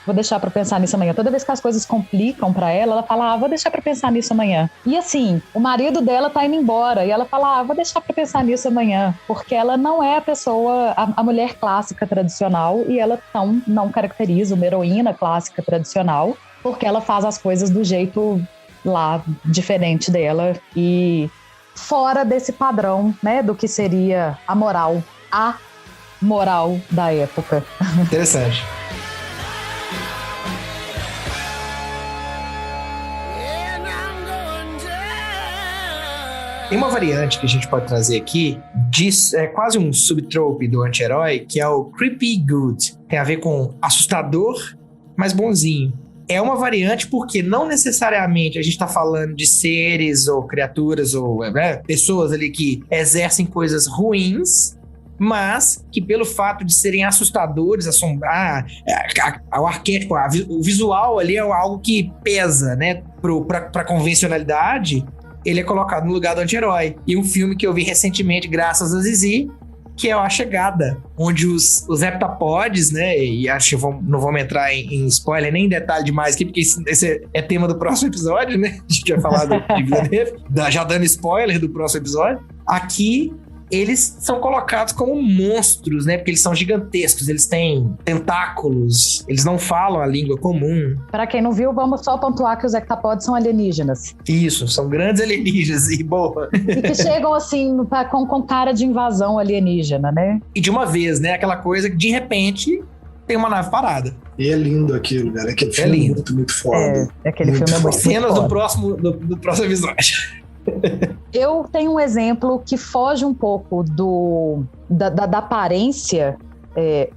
S2: Vou deixar pra pensar nisso amanhã. Toda vez que as coisas complicam pra ela fala, vou deixar pra pensar nisso amanhã. E assim, o marido dela tá indo embora e ela fala, vou deixar pra pensar nisso amanhã. Porque ela não é a pessoa, a mulher clássica tradicional, e ela não caracteriza uma heroína clássica tradicional, porque ela faz as coisas do jeito lá diferente dela e fora desse padrão, né, do que seria a moral da época.
S1: Interessante. Tem uma variante que a gente pode trazer aqui, é quase um subtrope do anti-herói, que é o creepy good. Tem a ver com assustador, mas bonzinho. É uma variante porque não necessariamente a gente está falando de seres ou criaturas ou pessoas ali que exercem coisas ruins, mas que pelo fato de serem assustadores, assombrar, o arquétipo, o visual ali é algo que pesa, né, para a convencionalidade, ele é colocado no lugar do anti-herói. E um filme que eu vi recentemente, graças a Zizi, que é A Chegada, onde os heptapods, né, e acho que não vamos entrar em spoiler nem em detalhe demais aqui, porque esse é tema do próximo episódio, né, a gente vai falar de Villeneuve, já dando spoiler do próximo episódio. Aqui, eles são colocados como monstros, né, porque eles são gigantescos, eles têm tentáculos, eles não falam a língua comum.
S2: Para quem não viu, vamos só pontuar que os heptapods são alienígenas.
S1: Isso, são grandes alienígenas, e boa.
S2: E que chegam assim, com cara de invasão alienígena, né?
S1: E de uma vez, né, aquela coisa que de repente tem uma nave parada.
S3: E é lindo aquilo, cara, aquele filme é muito, muito foda.
S2: Aquele filme é muito
S1: cenas
S2: foda.
S1: do próximo episódio.
S2: Eu tenho um exemplo que foge um pouco da aparência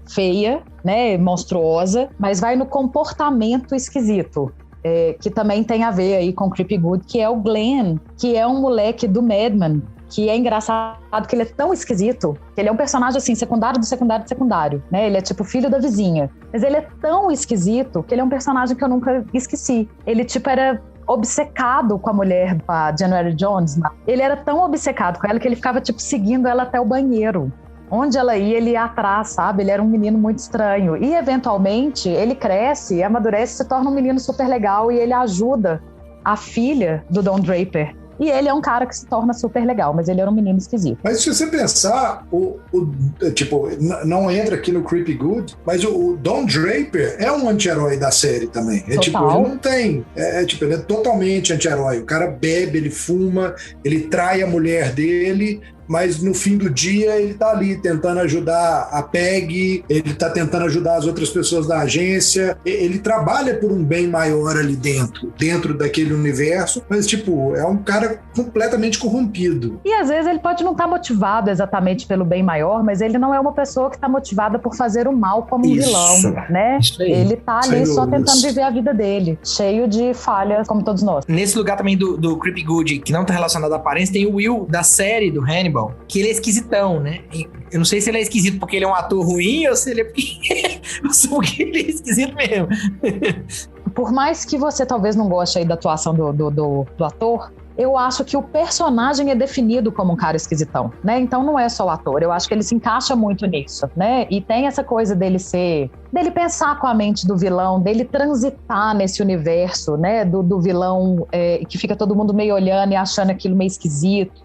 S2: feia, né, monstruosa, mas vai no comportamento esquisito, que também tem a ver aí com Creepy Good, que é o Glenn, que é um moleque do Mad Men, que é engraçado que ele é tão esquisito, que ele é um personagem assim, secundário do secundário do secundário, né? Ele é tipo filho da vizinha, mas ele é tão esquisito que ele é um personagem que eu nunca esqueci. Ele tipo era obcecado com a mulher, a January Jones. Ele era tão obcecado com ela que ele ficava, tipo, seguindo ela até o banheiro. Onde ela ia, ele ia atrás, sabe? Ele era um menino muito estranho. E, eventualmente, ele cresce, amadurece, se torna um menino super legal e ele ajuda a filha do Don Draper. E ele é um cara que se torna super legal, mas ele era um menino esquisito.
S3: Mas se você pensar, tipo, não entra aqui no Creepy Good, mas o Don Draper é um anti-herói da série também. Tipo, ele não tem. Tipo, ele é totalmente anti-herói. O cara bebe, ele fuma, ele trai a mulher dele, mas no fim do dia ele tá ali tentando ajudar a Peg, ele tá tentando ajudar as outras pessoas da agência, ele trabalha por um bem maior ali dentro daquele universo, mas tipo, é um cara completamente corrompido.
S2: E às vezes ele pode não estar motivado exatamente pelo bem maior, mas ele não é uma pessoa que está motivada por fazer o mal como um vilão, né? Ele tá ali só tentando viver a vida dele, cheio de falhas, como todos nós.
S1: Nesse lugar também do Creepy Good, que não tá relacionado à aparência, tem o Will da série do Hannibal, que ele é esquisitão, né? Eu não sei se ele é esquisito porque ele é um ator ruim ou se ele é porque ele é esquisito mesmo.
S2: Por mais que você talvez não goste aí da atuação do ator, eu acho que o personagem é definido como um cara esquisitão, né? Então não é só o ator, eu acho que ele se encaixa muito nisso, né? E tem essa coisa dele pensar com a mente do vilão, dele transitar nesse universo, né? Do vilão que fica todo mundo meio olhando e achando aquilo meio esquisito,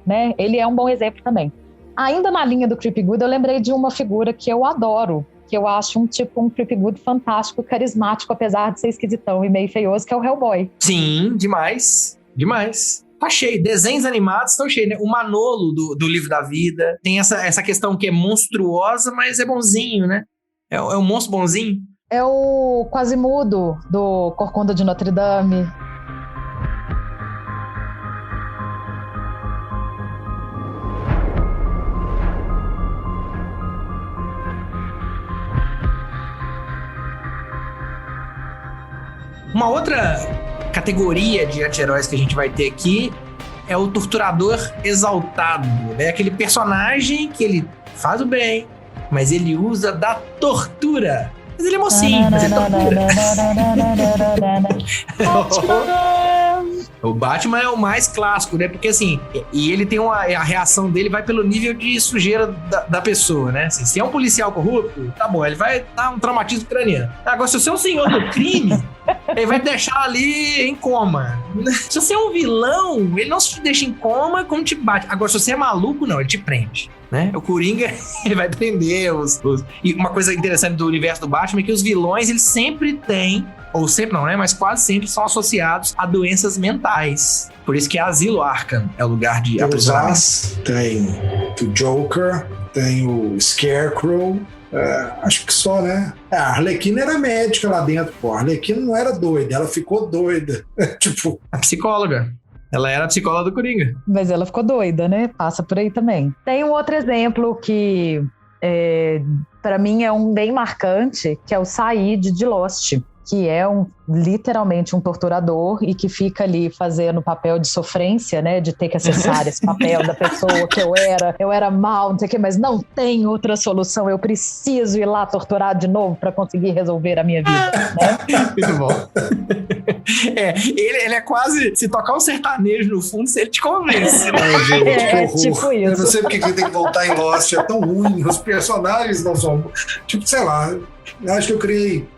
S2: né? Ele é um bom exemplo também. Ainda na linha do Creepy Good, eu lembrei de uma figura que eu adoro, que eu acho um Creepy Good fantástico, carismático, apesar de ser esquisitão e meio feioso, que é o Hellboy.
S1: Sim, demais. Demais. Tá cheio. Desenhos animados estão cheios, né? O Manolo do Livro da Vida. Tem essa questão que é monstruosa, mas é bonzinho, né? É um monstro bonzinho.
S2: É o Quasimodo do Corcunda de Notre Dame.
S1: Uma outra categoria de anti-heróis que a gente vai ter aqui é o torturador exaltado. É aquele personagem que ele faz o bem, mas ele usa da tortura. Mas ele é mocinho, mas ele tortura. O Batman é o mais clássico, né? Porque assim, e ele tem a reação dele vai pelo nível de sujeira da pessoa, né? Assim, se é um policial corrupto, tá bom, ele vai dar um traumatismo craniano. Agora, se você é um senhor do crime, ele vai deixar ali em coma. Se você é um vilão, ele não te deixa em coma como te bate. Agora, se você é maluco, não, ele te prende. Né? O Coringa, ele vai prender E uma coisa interessante do universo do Batman é que os vilões, eles sempre têm, ou sempre não, né? Mas quase sempre são associados a doenças mentais. Por isso que Asilo Arkham é o lugar de aprisionamento.
S3: Tem o Joker, tem o Scarecrow. Acho que só, né? A Arlequina era médica lá dentro, pô. A Arlequina não era doida, ela ficou doida. Tipo...
S1: A psicóloga. Ela era a psicóloga do Coringa.
S2: Mas ela ficou doida, né? Passa por aí também. Tem um outro exemplo que, para mim, é um bem marcante, que é o Said de Lost, que é literalmente um torturador e que fica ali fazendo papel de sofrência, né? De ter que acessar esse papel da pessoa que eu era mal, não sei o quê, mas não tem outra solução, eu preciso ir lá torturar de novo para conseguir resolver a minha vida, né?
S1: Muito bom. Ele é quase, se tocar um sertanejo no fundo, ele te convence.
S3: Ai, gente,
S2: tipo isso.
S3: Eu não sei porque que tem que voltar em Lost, é tão ruim, os personagens não são... Tipo, sei lá... Eu acho que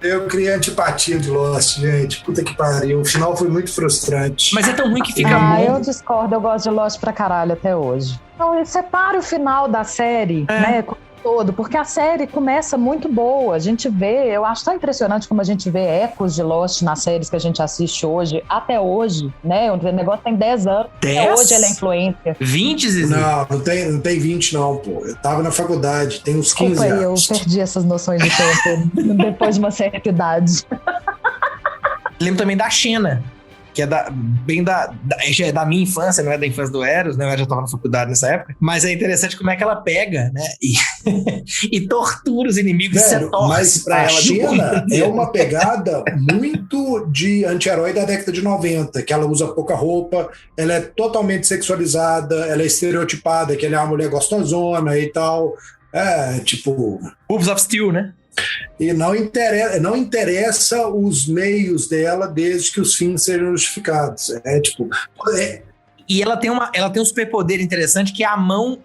S3: eu criei antipatia de Lost, gente. Puta que pariu. O final foi muito frustrante.
S1: Mas é tão ruim que fica bom.
S2: Eu discordo, eu gosto de Lost pra caralho até hoje. Então, separa o final da série, né? Todo, porque a série começa muito boa. A gente vê, eu acho tão impressionante como a gente vê ecos de Lost nas séries que a gente assiste hoje, até hoje, né? O negócio tem 10 anos.
S1: 10?
S2: Até hoje ela é influência.
S1: 20, Zizi?
S3: Não tem 20 não, pô. Eu tava na faculdade, tem uns 15
S2: Desculpa aí,
S3: anos.
S2: eu perdi essas noções de tempo depois de uma certa idade.
S1: Lembro também da Xena, que é já é da minha infância, não é da infância do Eros, né? Eu já estava na faculdade nessa época. Mas é interessante como é que ela pega, né? E tortura os inimigos.
S3: Mas pra Xena é uma pegada muito de anti-herói da década de 90, que ela usa pouca roupa, ela é totalmente sexualizada, ela é estereotipada, que ela é uma mulher gostosona e tal. É, tipo...
S1: Boobs of Steel, né?
S3: E não interessa os meios dela desde que os fins sejam justificados.
S1: E ela tem um superpoder interessante que a mão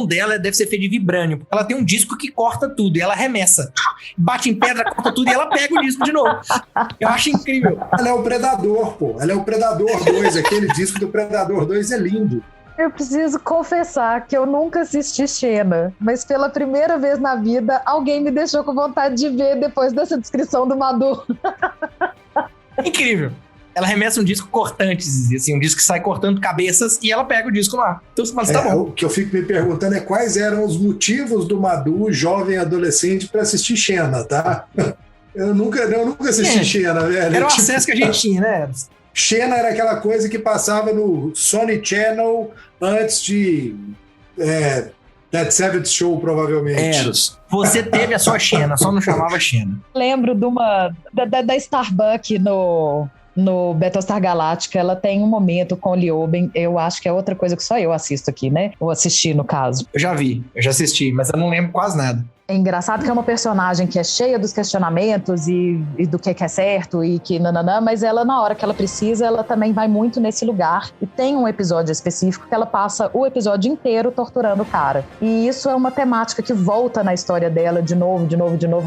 S1: dela deve ser feita de vibrânio. Ela tem um disco que corta tudo e ela arremessa. Bate em pedra, corta tudo e ela pega o disco de novo. Eu acho incrível.
S3: Ela é o Predador, pô. Ela é o Predador 2. Aquele disco do Predador 2 é lindo.
S2: Eu preciso confessar que eu nunca assisti Xena, mas pela primeira vez na vida, alguém me deixou com vontade de ver depois dessa descrição do Madu.
S1: Incrível. Ela arremessa um disco cortante, assim, um disco que sai cortando cabeças e ela pega o disco lá. Então, mas tá bom.
S3: O que eu fico me perguntando é quais eram os motivos do Madu, jovem adolescente, para assistir Xena, tá? Eu nunca assisti Xena, velho.
S1: Era o acesso que a gente tinha, né?
S3: Xena era aquela coisa que passava no Sony Channel antes de That Seventh Show, provavelmente.
S1: Eros. Você teve a sua Xena, só não chamava Xena.
S2: Lembro de da Starbuck no Battlestar Galactica, ela tem um momento com o Lioben, eu acho que é outra coisa que só eu assisto aqui, né? Ou assisti, no caso.
S1: Eu já assisti, mas eu não lembro quase nada.
S2: É engraçado que é uma personagem que é cheia dos questionamentos e do que é certo e que nananã, mas ela, na hora que ela precisa, ela também vai muito nesse lugar. E tem um episódio específico que ela passa o episódio inteiro torturando o cara. E isso é uma temática que volta na história dela de novo,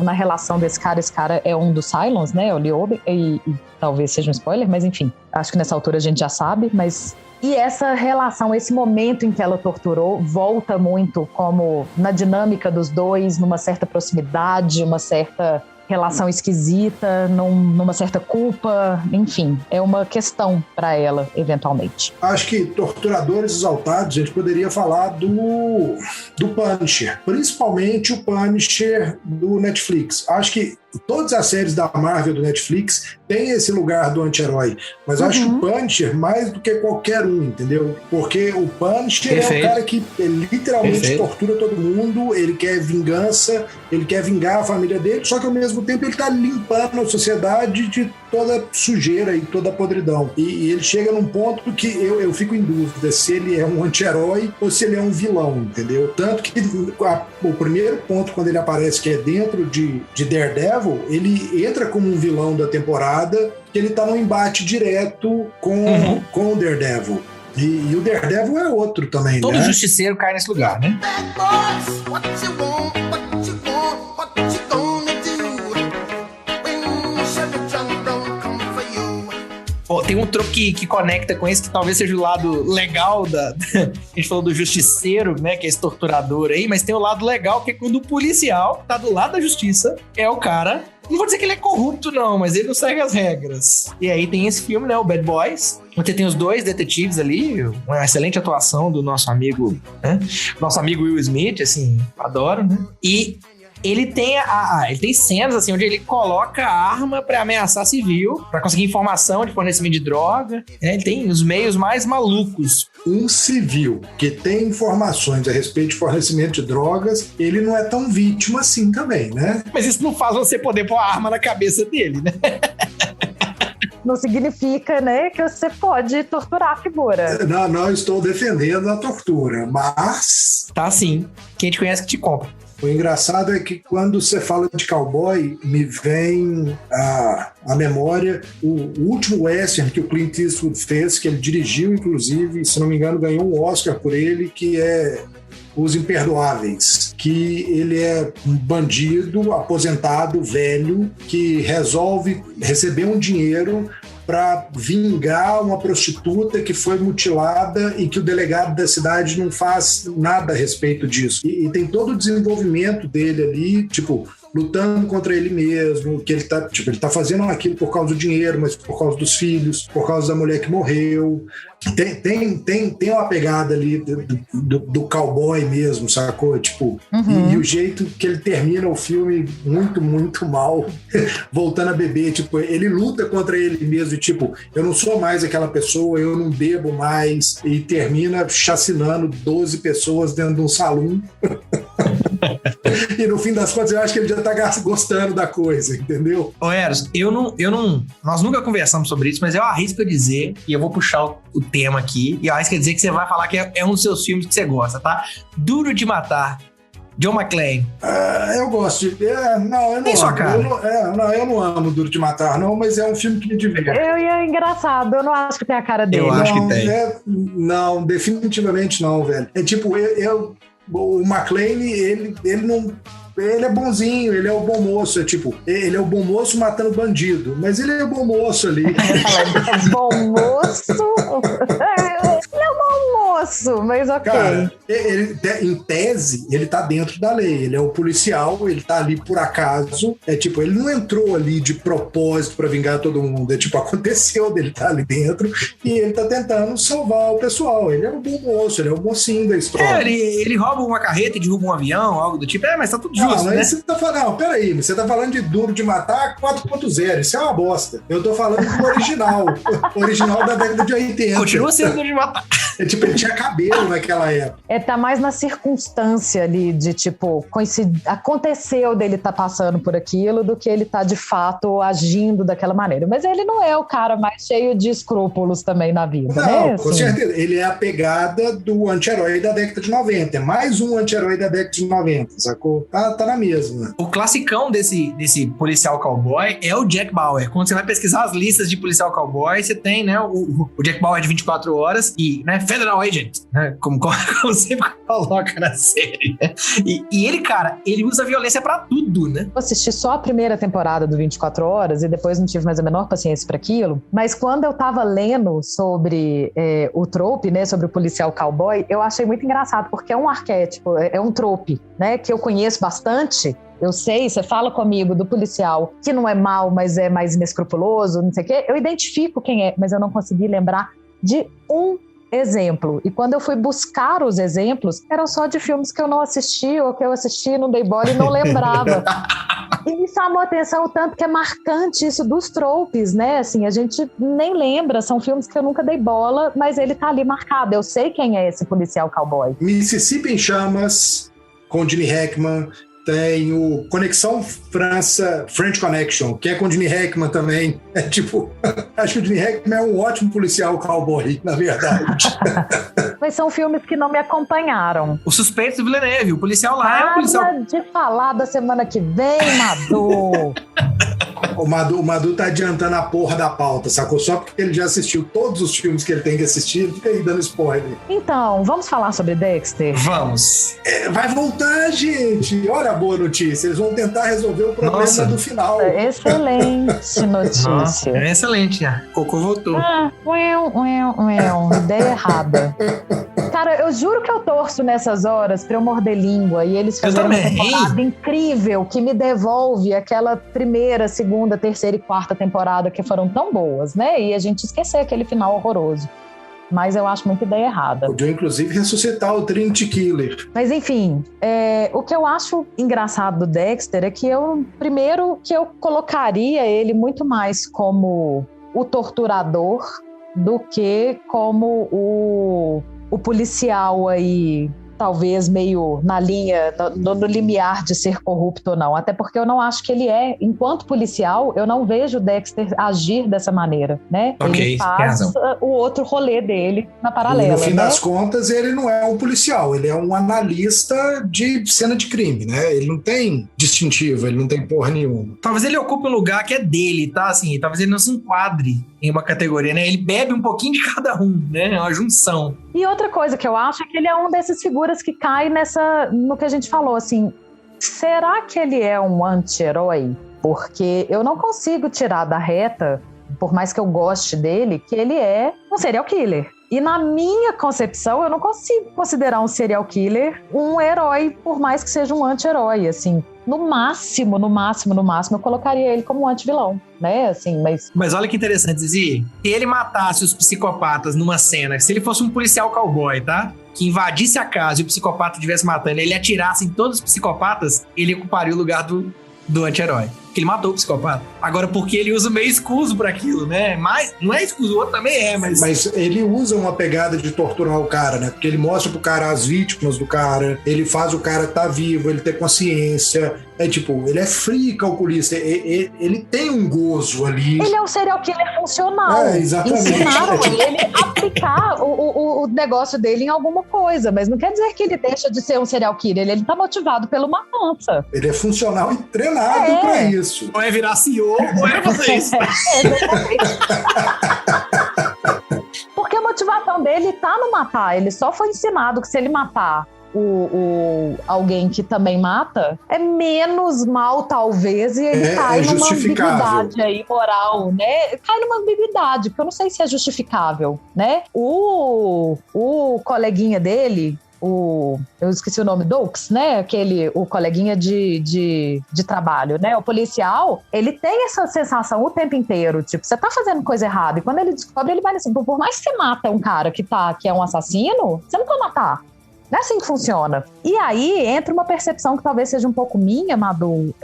S2: na relação desse cara. Esse cara é um dos Cylons, né? O Lioben, e talvez seja um spoiler, mas enfim. Acho que nessa altura a gente já sabe, mas... E essa relação, esse momento em que ela torturou, volta muito como na dinâmica dos dois, numa certa proximidade, uma certa relação esquisita, numa certa culpa, enfim, é uma questão para ela, eventualmente.
S3: Acho que torturadores exaltados, a gente poderia falar do Punisher, principalmente o Punisher do Netflix. Acho que todas as séries da Marvel do Netflix têm esse lugar do anti-herói, mas acho que o Punisher mais do que qualquer um, entendeu? Porque o Punisher é o cara que literalmente tortura todo mundo, ele quer vingança, ele quer vingar a família dele, só que ao mesmo tempo ele tá limpando a sociedade de toda sujeira e toda podridão. E ele chega num ponto que eu fico em dúvida se ele é um anti-herói ou se ele é um vilão, entendeu? Tanto que o primeiro ponto, quando ele aparece, que é dentro de Daredevil, ele entra como um vilão da temporada, que ele tá num embate direto com o Daredevil. E o Daredevil é outro também,
S1: todo
S3: né?
S1: justiceiro cai nesse lugar, né? Tem um trope que conecta com esse, que talvez seja o lado legal a gente falou do justiceiro, né, que é esse torturador aí, mas tem o lado legal, que é quando o policial tá do lado da justiça, é o cara, não vou dizer que ele é corrupto não, mas ele não segue as regras. E aí tem esse filme, né, o Bad Boys, onde tem os dois detetives ali, uma excelente atuação do nosso amigo, né, nosso amigo Will Smith, assim, adoro, né, e ele tem cenas assim onde ele coloca a arma pra ameaçar civil, pra conseguir informação de fornecimento de droga. Ele tem os meios mais malucos.
S3: Um civil que tem informações a respeito de fornecimento de drogas, ele não é tão vítima assim também, né?
S1: Mas isso não faz você poder pôr a arma na cabeça dele, né?
S2: Não significa, né, que você pode torturar a figura.
S3: Não estou defendendo a tortura, mas...
S1: Tá sim. Quem te conhece que te compra.
S3: O engraçado é que quando você fala de cowboy, me vem à memória o último western que o Clint Eastwood fez, que ele dirigiu, inclusive, se não me engano, ganhou um Oscar por ele, que é Os Imperdoáveis, que ele é um bandido aposentado, velho, que resolve receber um dinheiro para vingar uma prostituta que foi mutilada e que o delegado da cidade não faz nada a respeito disso. E tem todo o desenvolvimento dele ali, tipo, lutando contra ele mesmo, que ele tá fazendo aquilo por causa do dinheiro, mas por causa dos filhos, por causa da mulher que morreu. Tem uma pegada ali do cowboy mesmo, sacou? Tipo, e o jeito que ele termina o filme muito, muito mal, voltando a beber, tipo, ele luta contra ele mesmo, e, tipo, eu não sou mais aquela pessoa, eu não bebo mais, e termina chacinando 12 pessoas dentro de um salão. E no fim das contas eu acho que ele já tá gostando da coisa, entendeu?
S1: Ô Eros, nós nunca conversamos sobre isso, mas eu arrisco a dizer, e eu vou puxar o tema aqui, e eu arrisco a dizer que você vai falar que é um dos seus filmes que você gosta, tá? Duro de Matar, John McClane.
S3: Eu gosto de... não, eu não
S1: tem
S3: amo.
S1: Sua cara.
S3: Eu não amo Duro de Matar, não, mas é um filme que me diverte.
S2: É engraçado, eu não acho que tem a cara dele.
S1: Eu acho que tem.
S3: Não, definitivamente não, velho. É tipo, o McClane, ele não... Ele é bonzinho, ele é o bom moço. É tipo, ele é o bom moço matando bandido, mas ele é o bom moço ali.
S2: Bom moço? Ele é um bom moço, mas ok.
S3: Cara, em tese, ele tá dentro da lei. Ele é o policial, ele tá ali por acaso. É tipo, ele não entrou ali de propósito pra vingar todo mundo. É tipo, aconteceu dele tá ali dentro e ele tá tentando salvar o pessoal. Ele é o bom moço, ele é o mocinho da história.
S1: Ele rouba uma carreta e derruba um avião, algo do tipo. Mas tá tudo justo, né?
S3: Você tá falando, não, peraí, você tá falando de Duro de Matar 4.0, isso é uma bosta. Eu tô falando do original, original da década de 80.
S1: Continua sendo Duro de Matar.
S3: É tipo, ele tinha cabelo naquela época.
S2: Tá mais na circunstância ali de, tipo, aconteceu dele tá passando por aquilo do que ele tá, de fato, agindo daquela maneira. Mas ele não é o cara mais cheio de escrúpulos também na vida,
S3: não,
S2: né?
S3: Com certeza. Ele é a pegada do anti-herói da década de 90. É mais um anti-herói da década de 90, sacou? Tá na mesma.
S1: O classicão desse policial cowboy é o Jack Bauer. Quando você vai pesquisar as listas de policial cowboy, você tem, né, o Jack Bauer de 24 horas e, né, Federal Agent, né, como sempre coloca na série. Né? E ele, cara, ele usa violência pra tudo, né?
S2: Eu assisti só a primeira temporada do 24 Horas e depois não tive mais a menor paciência pra aquilo, mas quando eu tava lendo sobre o trope, né, sobre o policial cowboy, eu achei muito engraçado, porque é um arquétipo, é um trope, né, que eu conheço bastante. Eu sei, você fala comigo do policial que não é mau, mas é mais inescrupuloso, não sei o quê, eu identifico quem é, mas eu não consegui lembrar de um exemplo. E quando eu fui buscar os exemplos, eram só de filmes que eu não assisti ou que eu assisti, não dei bola e não lembrava. E me chamou a atenção o tanto que é marcante isso dos tropes, né? Assim, a gente nem lembra, são filmes que eu nunca dei bola, mas ele tá ali marcado. Eu sei quem é esse policial cowboy.
S3: Mississippi em Chamas, com Gene Hackman. Tem o Conexão França, French Connection, que é com o Gene Hackman também. É tipo, acho que o Gene Hackman é um ótimo policial cowboy, na verdade.
S2: Mas são filmes que não me acompanharam.
S1: O Suspeito do Villeneuve, o policial lá é o policial...
S2: Nada de falar da semana que vem, Madu.
S3: O Madu tá adiantando a porra da pauta, sacou? Só porque ele já assistiu todos os filmes que ele tem que assistir, fica aí dando spoiler.
S2: Então, vamos falar sobre Dexter?
S1: Vamos.
S3: Vai voltar, gente. Olha a boa notícia. Eles vão tentar resolver o problema do final.
S2: Excelente notícia.
S1: Nossa, é excelente. Cocô voltou.
S2: Ideia errada. Cara, eu juro que eu torço nessas horas pra eu morder língua e eles fazerem uma temporada incrível que me devolve aquela primeira, segunda, terceira e quarta temporada que foram tão boas, né? E a gente esquecer aquele final horroroso. mas eu acho muita ideia errada.
S3: Podia, inclusive, ressuscitar o Trinity Killer.
S2: Mas, enfim, o que eu acho engraçado do Dexter é que primeiro, que eu colocaria ele muito mais como o torturador do que como o policial aí, talvez meio na linha, no limiar de ser corrupto ou não. Até porque eu não acho que ele enquanto policial, eu não vejo o Dexter agir dessa maneira, né?
S1: Okay,
S2: ele faz o outro rolê dele na paralela.
S3: E no fim
S2: né?
S3: das contas, ele não é um policial, ele é um analista de cena de crime, né? Ele não tem distintivo, ele não tem porra nenhuma.
S1: Talvez ele ocupe um lugar que é dele, tá? Assim, talvez ele não se enquadre em uma categoria, né? Ele bebe um pouquinho de cada um, né? É uma junção.
S2: E outra coisa que eu acho é que ele é um desses figuras que cai no que a gente falou, assim, será que ele é um anti-herói? Porque eu não consigo tirar da reta, por mais que eu goste dele, que ele é um serial killer. E na minha concepção, eu não consigo considerar um serial killer um herói, por mais que seja um anti-herói, assim. No máximo, eu colocaria ele como um anti-vilão, né? Assim,
S1: mas olha que interessante, Zizi. Se ele matasse os psicopatas numa cena, se ele fosse um policial cowboy, tá? Que invadisse a casa e o psicopata estivesse matando, ele atirasse em todos os psicopatas, ele ocuparia o lugar do anti-herói. Porque ele matou o psicopata. Agora, porque ele usa o meio escuso para aquilo, né? Mas não é escuso, o outro também é, mas...
S3: Mas ele usa uma pegada de torturar o cara, né? Porque ele mostra pro cara as vítimas do cara, ele faz o cara tá vivo, ele ter consciência. É tipo, ele é frio calculista, ele tem um gozo ali.
S2: Ele é um serial killer funcional.
S3: Exatamente.
S2: Ensinaram ele a aplicar o negócio dele em alguma coisa, mas não quer dizer que ele deixa de ser um serial killer, ele tá motivado pela matança.
S3: Ele é funcional e treinado pra isso.
S1: Ou é virar CEO, ou é fazer isso.
S2: Porque a motivação dele tá no matar, ele só foi ensinado que se ele matar alguém que também mata, é menos mal, talvez, e ele cai numa ambiguidade aí moral, né? Cai numa ambiguidade, porque eu não sei se é justificável, né? O coleguinha dele, eu esqueci o nome, Doakes, né? O coleguinha de trabalho, né? O policial, ele tem essa sensação o tempo inteiro, tipo, você tá fazendo coisa errada, e quando ele descobre, ele vai assim, por mais que você mata um cara que é um assassino, você não pode matar. Não é assim que funciona. E aí entra uma percepção que talvez seja um pouco minha, Madu,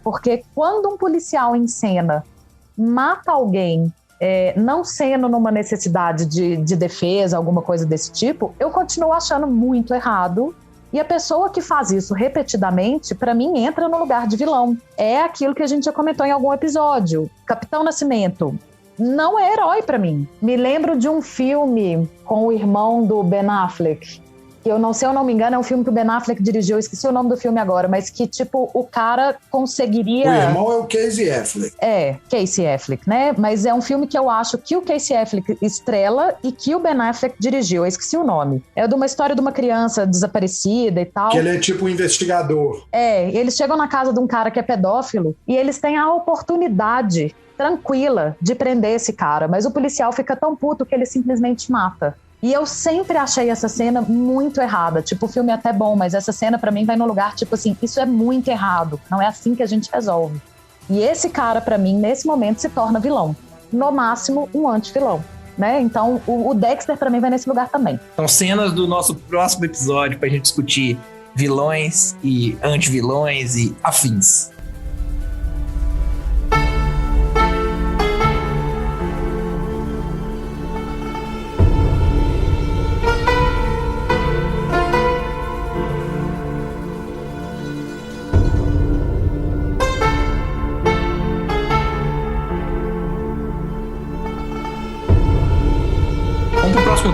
S2: porque quando um policial em cena mata alguém, não sendo numa necessidade de defesa, alguma coisa desse tipo, eu continuo achando muito errado. E a pessoa que faz isso repetidamente, pra mim, entra no lugar de vilão. É aquilo que a gente já comentou em algum episódio. Capitão Nascimento não é herói pra mim. Me lembro de um filme com o irmão do Ben Affleck, que eu não sei, eu não me engano, é um filme que o Ben Affleck dirigiu, eu esqueci o nome do filme agora, mas que, tipo, o cara conseguiria...
S3: O irmão é o Casey Affleck.
S2: Casey Affleck, né? Mas é um filme que eu acho que o Casey Affleck estrela e que o Ben Affleck dirigiu, eu esqueci o nome. É de uma história de uma criança desaparecida e tal.
S3: Que ele é tipo um investigador.
S2: Eles chegam na casa de um cara que é pedófilo e eles têm a oportunidade tranquila de prender esse cara, mas o policial fica tão puto que ele simplesmente mata. E eu sempre achei essa cena muito errada. Tipo, o filme é até bom, mas essa cena pra mim vai no lugar, tipo assim, isso é muito errado. Não é assim que a gente resolve. E esse cara, pra mim, nesse momento, se torna vilão. No máximo, um anti-vilão, né? Então, o Dexter, pra mim, vai nesse lugar também.
S1: São cenas do nosso próximo episódio pra gente discutir vilões e anti-vilões e afins.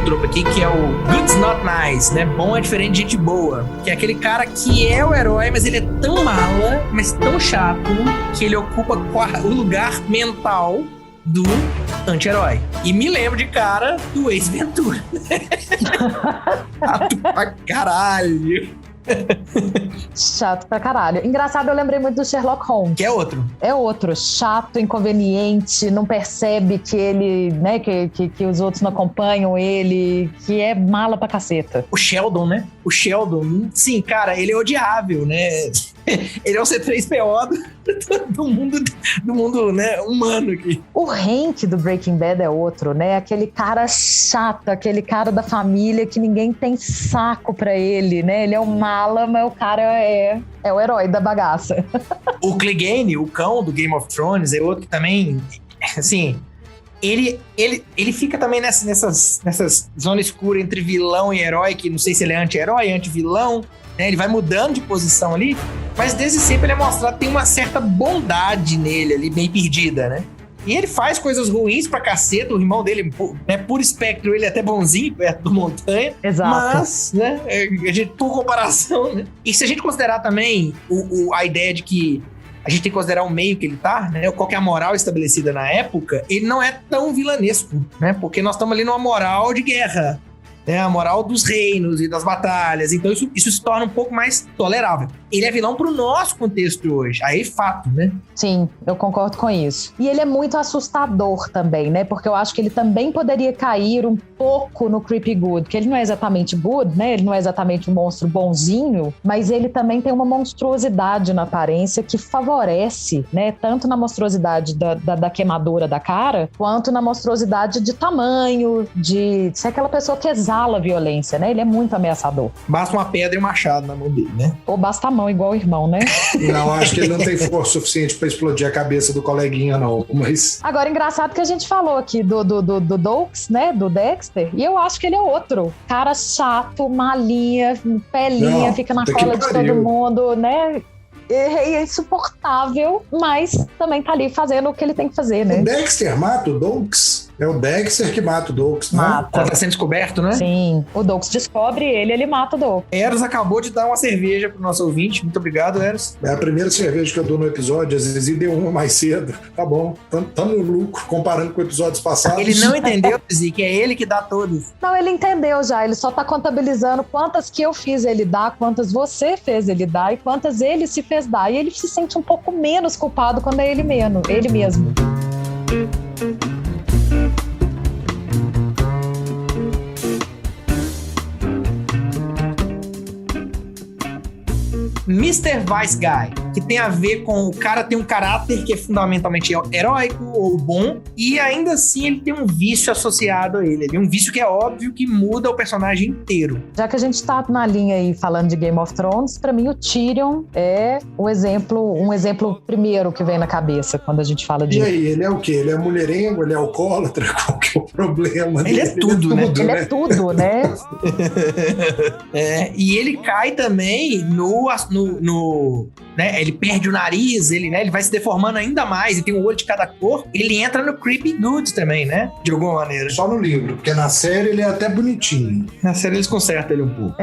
S1: Tropo aqui, que é o Good's Not Nice, né? Bom é diferente de gente boa. Que é aquele cara que é o herói, mas ele é tão mala, mas tão chato, que ele ocupa o lugar mental do anti-herói. E me lembro de cara do Ace Ventura. Chato pra caralho.
S2: Chato pra caralho. Engraçado, eu lembrei muito do Sherlock Holmes.
S1: Que é outro.
S2: É outro. Chato, inconveniente, não percebe que ele, né, que os outros não acompanham ele, que é mala pra caceta.
S1: O Sheldon, né? O Sheldon, sim, cara, ele é odiável, né? Ele é o C3PO do mundo, né, humano aqui.
S2: O Hank do Breaking Bad é outro, né? Aquele cara chato, aquele cara da família que ninguém tem saco pra ele, né? Ele é um mala, mas o cara é o herói da bagaça.
S1: O Clegane, o cão do Game of Thrones, é outro que também, assim... Ele fica também nessas zonas escuras entre vilão e herói, que não sei se ele é anti-herói, anti-vilão, né? Ele vai mudando de posição ali, mas desde sempre ele é mostrado, tem uma certa bondade nele ali, bem perdida, né? E ele faz coisas ruins pra caceta, o irmão dele, né, por espectro, ele é até bonzinho perto do Montanha.
S2: Exato.
S1: Mas, né, a gente, por comparação, né? E se a gente considerar também a ideia de que a gente tem que considerar o meio que ele tá, né? Qual que é a moral estabelecida na época, ele não é tão vilanesco, né? Porque nós estamos ali numa moral de guerra, né? A moral dos reinos e das batalhas. Então isso se torna um pouco mais tolerável. Ele é vilão pro nosso contexto hoje. Aí é fato, né?
S2: Sim, eu concordo com isso. E ele é muito assustador também, né? Porque eu acho que ele também poderia cair um pouco no creepy good, que ele não é exatamente good, né? Ele não é exatamente um monstro bonzinho, mas ele também tem uma monstruosidade na aparência que favorece, né? Tanto na monstruosidade da queimadura da cara, quanto na monstruosidade de tamanho, de ser aquela pessoa que exala violência, né? Ele é muito ameaçador.
S1: Basta uma pedra e um machado na mão dele, né?
S2: Ou basta a mão, igual o irmão, né?
S3: Não, acho que ele não tem força suficiente pra explodir a cabeça do coleguinha, não. Mas...
S2: Agora, engraçado que a gente falou aqui do Doakes, né? Do Dexter, e eu acho que ele é outro. Cara chato, malinha, pelinha,
S3: não,
S2: fica na cola de todo mundo, né? É insuportável, mas também tá ali fazendo o que ele tem que fazer, né?
S3: O Dexter mata o Doakes? É o Dexter que mata o Doakes, né?
S2: Mata.
S1: Quando tá sendo descoberto, né?
S2: Sim, o Doakes descobre ele mata o Doakes.
S1: Eros acabou de dar uma cerveja pro nosso ouvinte. Muito obrigado, Eros.
S3: É a primeira cerveja que eu dou no episódio. Às vezes deu uma mais cedo. Tá bom. Tamo no lucro comparando com episódios passados.
S1: Ele não entendeu, Zizi, que é ele que dá todas.
S2: Não, ele entendeu já. Ele só tá contabilizando quantas que eu fiz ele dar, quantas você fez ele dar e quantas ele se fez dar. E ele se sente um pouco menos culpado quando é ele mesmo.
S1: Mr. Vice Guy, que tem a ver com o cara tem um caráter que é fundamentalmente heróico ou bom, e ainda assim ele tem um vício associado a ele. Ele é um vício que é óbvio que muda o personagem inteiro.
S2: Já que a gente tá na linha aí falando de Game of Thrones, pra mim o Tyrion é um exemplo primeiro que vem na cabeça quando a gente fala de...
S3: E aí, ele é o quê? Ele é mulherengo? Ele é alcoólatra? Qual que é o problema?
S1: Ele é tudo, né?
S2: Ele é tudo, né?
S1: E ele cai também né? Ele perde o nariz, ele vai se deformando ainda mais, e tem um olho de cada cor. Ele entra no creepy good também, né? De alguma maneira.
S3: Só no livro, porque na série ele é até bonitinho.
S1: Na série eles consertam ele um pouco.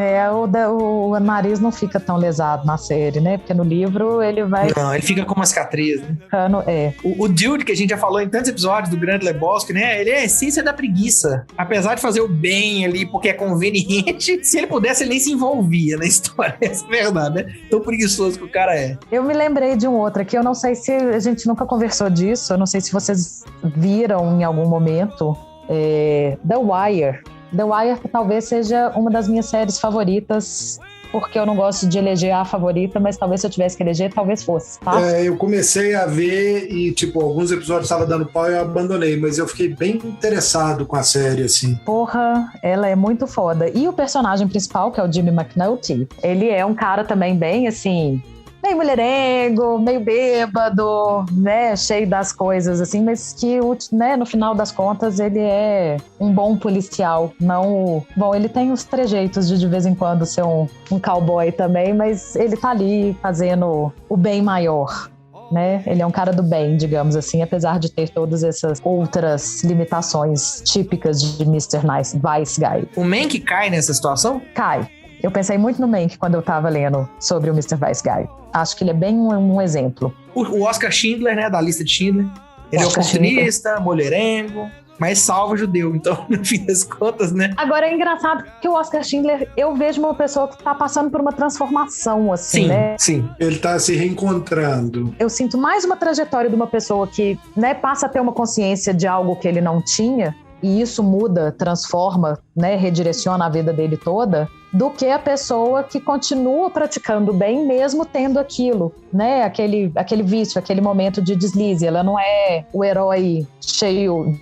S2: O nariz não fica tão lesado na série, né? Porque no livro ele vai...
S1: Não, ele fica com uma cicatriz, né?
S2: O
S1: Dude, que a gente já falou em tantos episódios do Grande Lebowski, né? Ele é a essência da preguiça. Apesar de fazer o bem ali, porque é conveniente, se ele pudesse, ele nem se envolvia na história. Essa é a verdade, né? Tão preguiçoso que o cara é.
S2: Eu me lembrei de um outro aqui, eu não sei se a gente nunca conversou disso, eu não sei se vocês viram em algum momento, The Wire. The Wire talvez seja uma das minhas séries favoritas, porque eu não gosto de eleger a favorita, mas talvez se eu tivesse que eleger, talvez fosse, tá?
S3: Eu comecei a ver e, alguns episódios estavam dando pau e eu abandonei, mas eu fiquei bem interessado com a série, assim.
S2: Porra, ela é muito foda. E o personagem principal, que é o Jimmy McNulty, ele é um cara também bem, assim... meio mulherengo, meio bêbado, né, cheio das coisas, assim, mas que, né, no final das contas, ele é um bom policial, não... Bom, ele tem os trejeitos de vez em quando ser um cowboy também, mas ele tá ali fazendo o bem maior, né? Ele é um cara do bem, digamos assim, apesar de ter todas essas outras limitações típicas de Mr. Nice Vice Guy.
S1: O Mank cai nessa situação?
S2: Cai. Eu pensei muito no Mank quando eu tava lendo sobre o Mr. Vice Guy. Acho que ele é bem um exemplo.
S1: O Oscar Schindler, né, da lista de Schindler. Ele é oportunista, mulherengo, mas salva judeu. Então, no fim das contas, né?
S2: Agora, é engraçado que o Oscar Schindler, eu vejo uma pessoa que tá passando por uma transformação, assim, né?
S3: Sim, ele tá se reencontrando.
S2: Eu sinto mais uma trajetória de uma pessoa que, né, passa a ter uma consciência de algo que ele não tinha, e isso muda, transforma, né, redireciona a vida dele toda, do que a pessoa que continua praticando bem mesmo tendo aquilo, né, aquele vício, aquele momento de deslize. Ela não é o herói cheio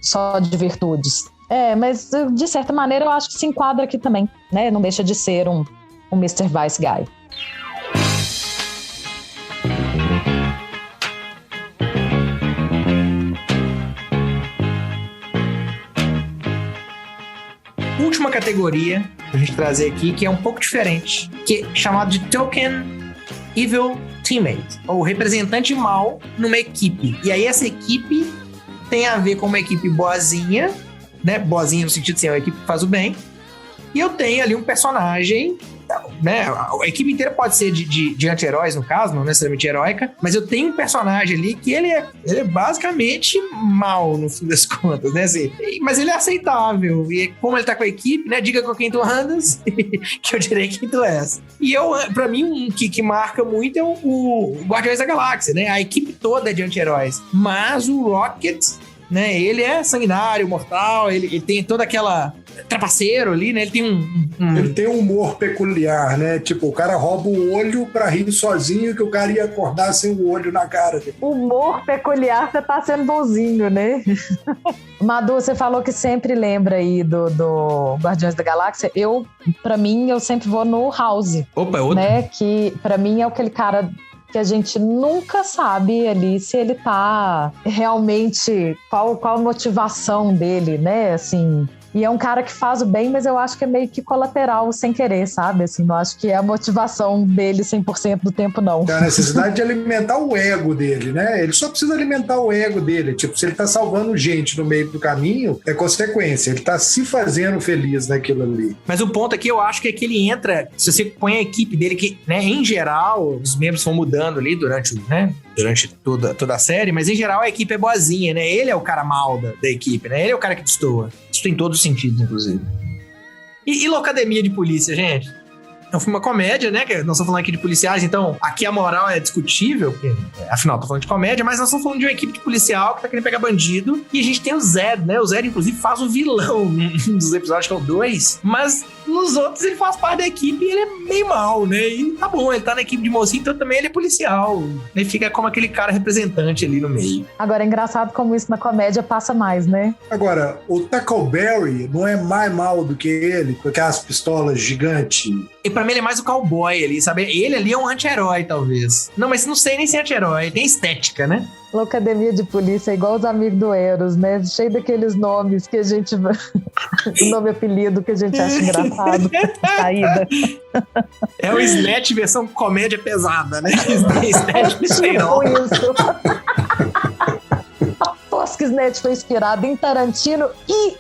S2: só de virtudes. Mas de certa maneira eu acho que se enquadra aqui também, né, não deixa de ser um Mr. Vice Guy.
S1: Última categoria pra gente trazer aqui, que é um pouco diferente, que é chamado de Token Evil Teammate, ou representante mal numa equipe. E aí essa equipe tem a ver com uma equipe boazinha, né? Boazinha no sentido de ser uma equipe que faz o bem. E eu tenho ali um personagem, né? A equipe inteira pode ser de anti-heróis, no caso, não necessariamente heróica, mas eu tenho um personagem ali que ele é basicamente mal, no fim das contas, né? Assim, mas ele é aceitável. E como ele tá com a equipe, né? Diga com quem tu andas, que eu direi quem tu és. E pra mim, um que marca muito é o Guardiões da Galáxia, né? A equipe toda é de anti-heróis. Mas o Rocket, né? Ele é sanguinário, mortal, ele tem toda aquela... trapaceiro ali, né? Ele tem
S3: Ele tem um humor peculiar, né? Tipo, o cara rouba o olho pra rir sozinho, que o cara ia acordar sem o olho na cara.
S2: Humor peculiar, você tá sendo bonzinho, né? Madu, você falou que sempre lembra aí do Guardiões da Galáxia. Pra mim, eu sempre vou no House.
S1: Opa, é outro.
S2: Né? Que pra mim é aquele cara que a gente nunca sabe ali se ele tá realmente... Qual a motivação dele, né? Assim... E é um cara que faz o bem, mas eu acho que é meio que colateral, sem querer, sabe? Assim, não acho que é a motivação dele 100% do tempo, não.
S3: É a necessidade de alimentar o ego dele, né? Ele só precisa alimentar o ego dele. Tipo, se ele tá salvando gente no meio do caminho, é consequência. Ele tá se fazendo feliz naquilo ali.
S1: Mas o ponto aqui, eu acho que é que ele entra... Se você põe a equipe dele, que, né, em geral, os membros vão mudando ali durante toda a série, mas em geral a equipe é boazinha, né? Ele é o cara mal da equipe, né? Ele é o cara que destoa. Isso tem todos os sentidos, inclusive. E Loucademia de Polícia, gente? É um filme, uma comédia, né? Que nós estamos falando aqui de policiais, então aqui a moral é discutível, porque, afinal, tô falando de comédia, mas nós estamos falando de uma equipe de policial que tá querendo pegar bandido. E a gente tem o Zed, né? O Zed, inclusive, faz o vilão num dos episódios, que é o 2, mas nos outros ele faz parte da equipe e ele é meio mal, né? E tá bom, ele tá na equipe de mocinho, então também ele é policial. Ele fica como aquele cara representante ali no meio.
S2: Agora, é engraçado como isso na comédia passa mais, né?
S3: Agora, o Tackleberry não é mais mal do que ele, com aquelas pistolas gigantes.
S1: E pra mim ele é mais o cowboy ali, sabe? Ele ali é um anti-herói, talvez. Não, mas não sei nem se é anti-herói. Tem estética, né?
S2: Loucademia de Polícia é igual os amigos do Eros, né? Cheio daqueles nomes que a gente... o nome apelido que a gente acha engraçado. Saída.
S1: É o Snatch versão comédia pesada, né? Snatch
S2: tipo isso. Aposto que Snatch foi inspirado em Tarantino e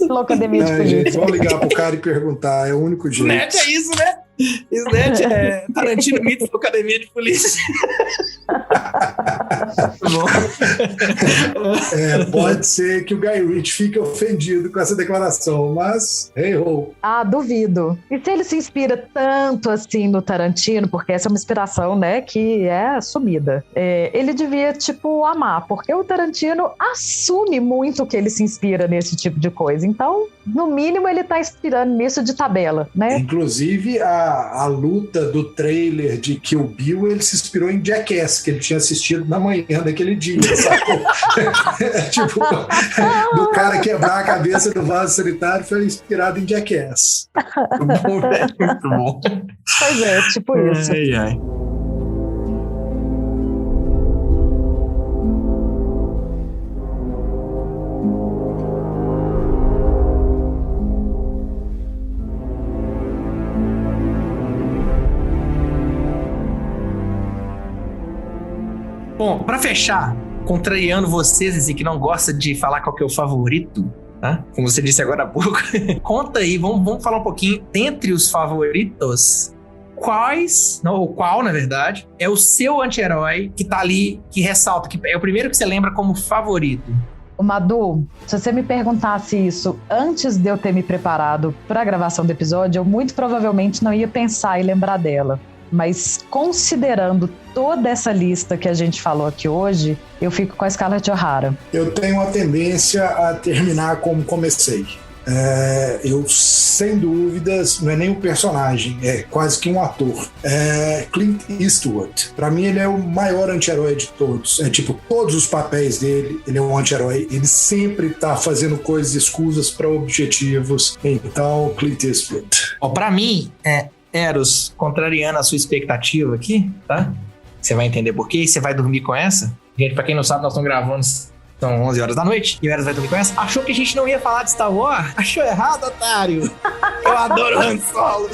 S2: Loucademia de Polícia.
S3: Gente, vamos ligar pro cara e perguntar. É o único jeito.
S1: Snatch é isso, né? Snatch é Tarantino mito Academia de Polícia.
S3: Pode ser que o Guy Ritchie fique ofendido com essa declaração, mas hey-ho.
S2: Duvido. E se ele se inspira tanto assim no Tarantino, porque essa é uma inspiração, né, que é assumida, ele devia, tipo, amar, porque o Tarantino assume muito que ele se inspira nesse tipo de coisa. Então, no mínimo, ele tá inspirando nisso de tabela, né?
S3: Inclusive, a luta do trailer de Kill Bill, ele se inspirou em Jackass, que ele tinha assistido na manhã daquele dia, sabe? Tipo, do cara quebrar a cabeça do vaso sanitário, foi inspirado em Jackass.
S1: Muito bom.
S2: Pois é, tipo isso.
S1: Ai, ai. Bom, pra fechar, contrariando vocês, assim, que não gosta de falar qual que é o favorito, tá? Como você disse agora há pouco, conta aí, vamos falar um pouquinho, dentre os favoritos, qual, na verdade, é o seu anti-herói que tá ali, que ressalta, que é o primeiro que você lembra como favorito?
S2: Madu, se você me perguntasse isso antes de eu ter me preparado para a gravação do episódio, eu muito provavelmente não ia pensar e lembrar dela. Mas considerando toda essa lista que a gente falou aqui hoje, eu fico com a Scarlett O'Hara.
S3: Eu tenho uma tendência a terminar como comecei. Eu, sem dúvidas, não é nem um personagem, é quase que um ator. Clint Eastwood. Pra mim, ele é o maior anti-herói de todos. Tipo, todos os papéis dele, ele é um anti-herói. Ele sempre tá fazendo coisas escusas para objetivos. Então, Clint Eastwood.
S1: Pra mim, Eros, contrariando a sua expectativa aqui, tá? Você vai entender por quê e você vai dormir com essa. Gente, pra quem não sabe, nós estamos gravando... São 11 horas da noite e o Eros vai dormir com essa. Achou que a gente não ia falar de Star Wars? Achou errado, otário. Eu adoro Han Solo.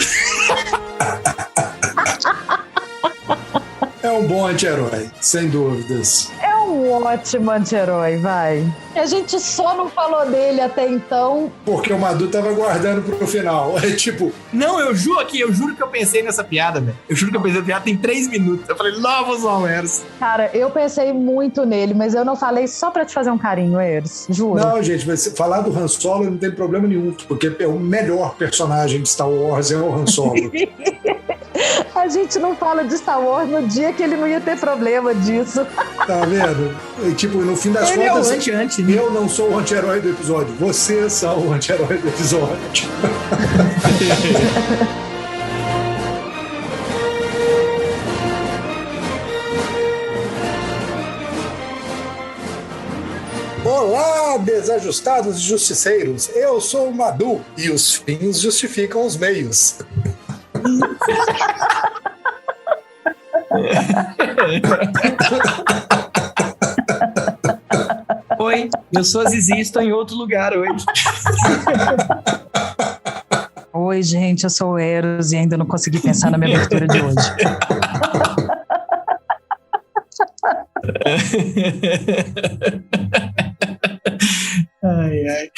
S3: É um bom anti-herói, sem dúvidas.
S2: É um ótimo anti-herói, vai. A gente só não falou dele até então.
S3: Porque o Madu tava guardando pro final. É tipo...
S1: Não, eu juro que eu pensei nessa piada, velho. Eu juro que eu pensei nessa piada tem 3 minutos. Eu falei, novos Eros.
S2: Cara, eu pensei muito nele, mas eu não falei só pra te fazer um carinho, Eros. Juro.
S3: Não, gente, mas falar do Han Solo não tem problema nenhum, porque é o melhor personagem de Star Wars, é o Han Solo.
S2: A gente não fala de Star Wars no dia que ele não ia ter problema disso.
S3: Tá vendo? E, tipo, no fim das
S1: ele
S3: contas,
S1: é o anti-anti.
S3: Eu não sou o anti-herói do episódio. Vocês são o anti-herói do episódio. Olá, desajustados e justiceiros. Eu sou o Madu e os fins justificam os meios.
S1: Oi, eu sou a Zizi e estou em outro lugar hoje.
S2: Oi, gente, eu sou o Eros e ainda não consegui pensar na minha abertura de hoje.
S1: Ai, ai.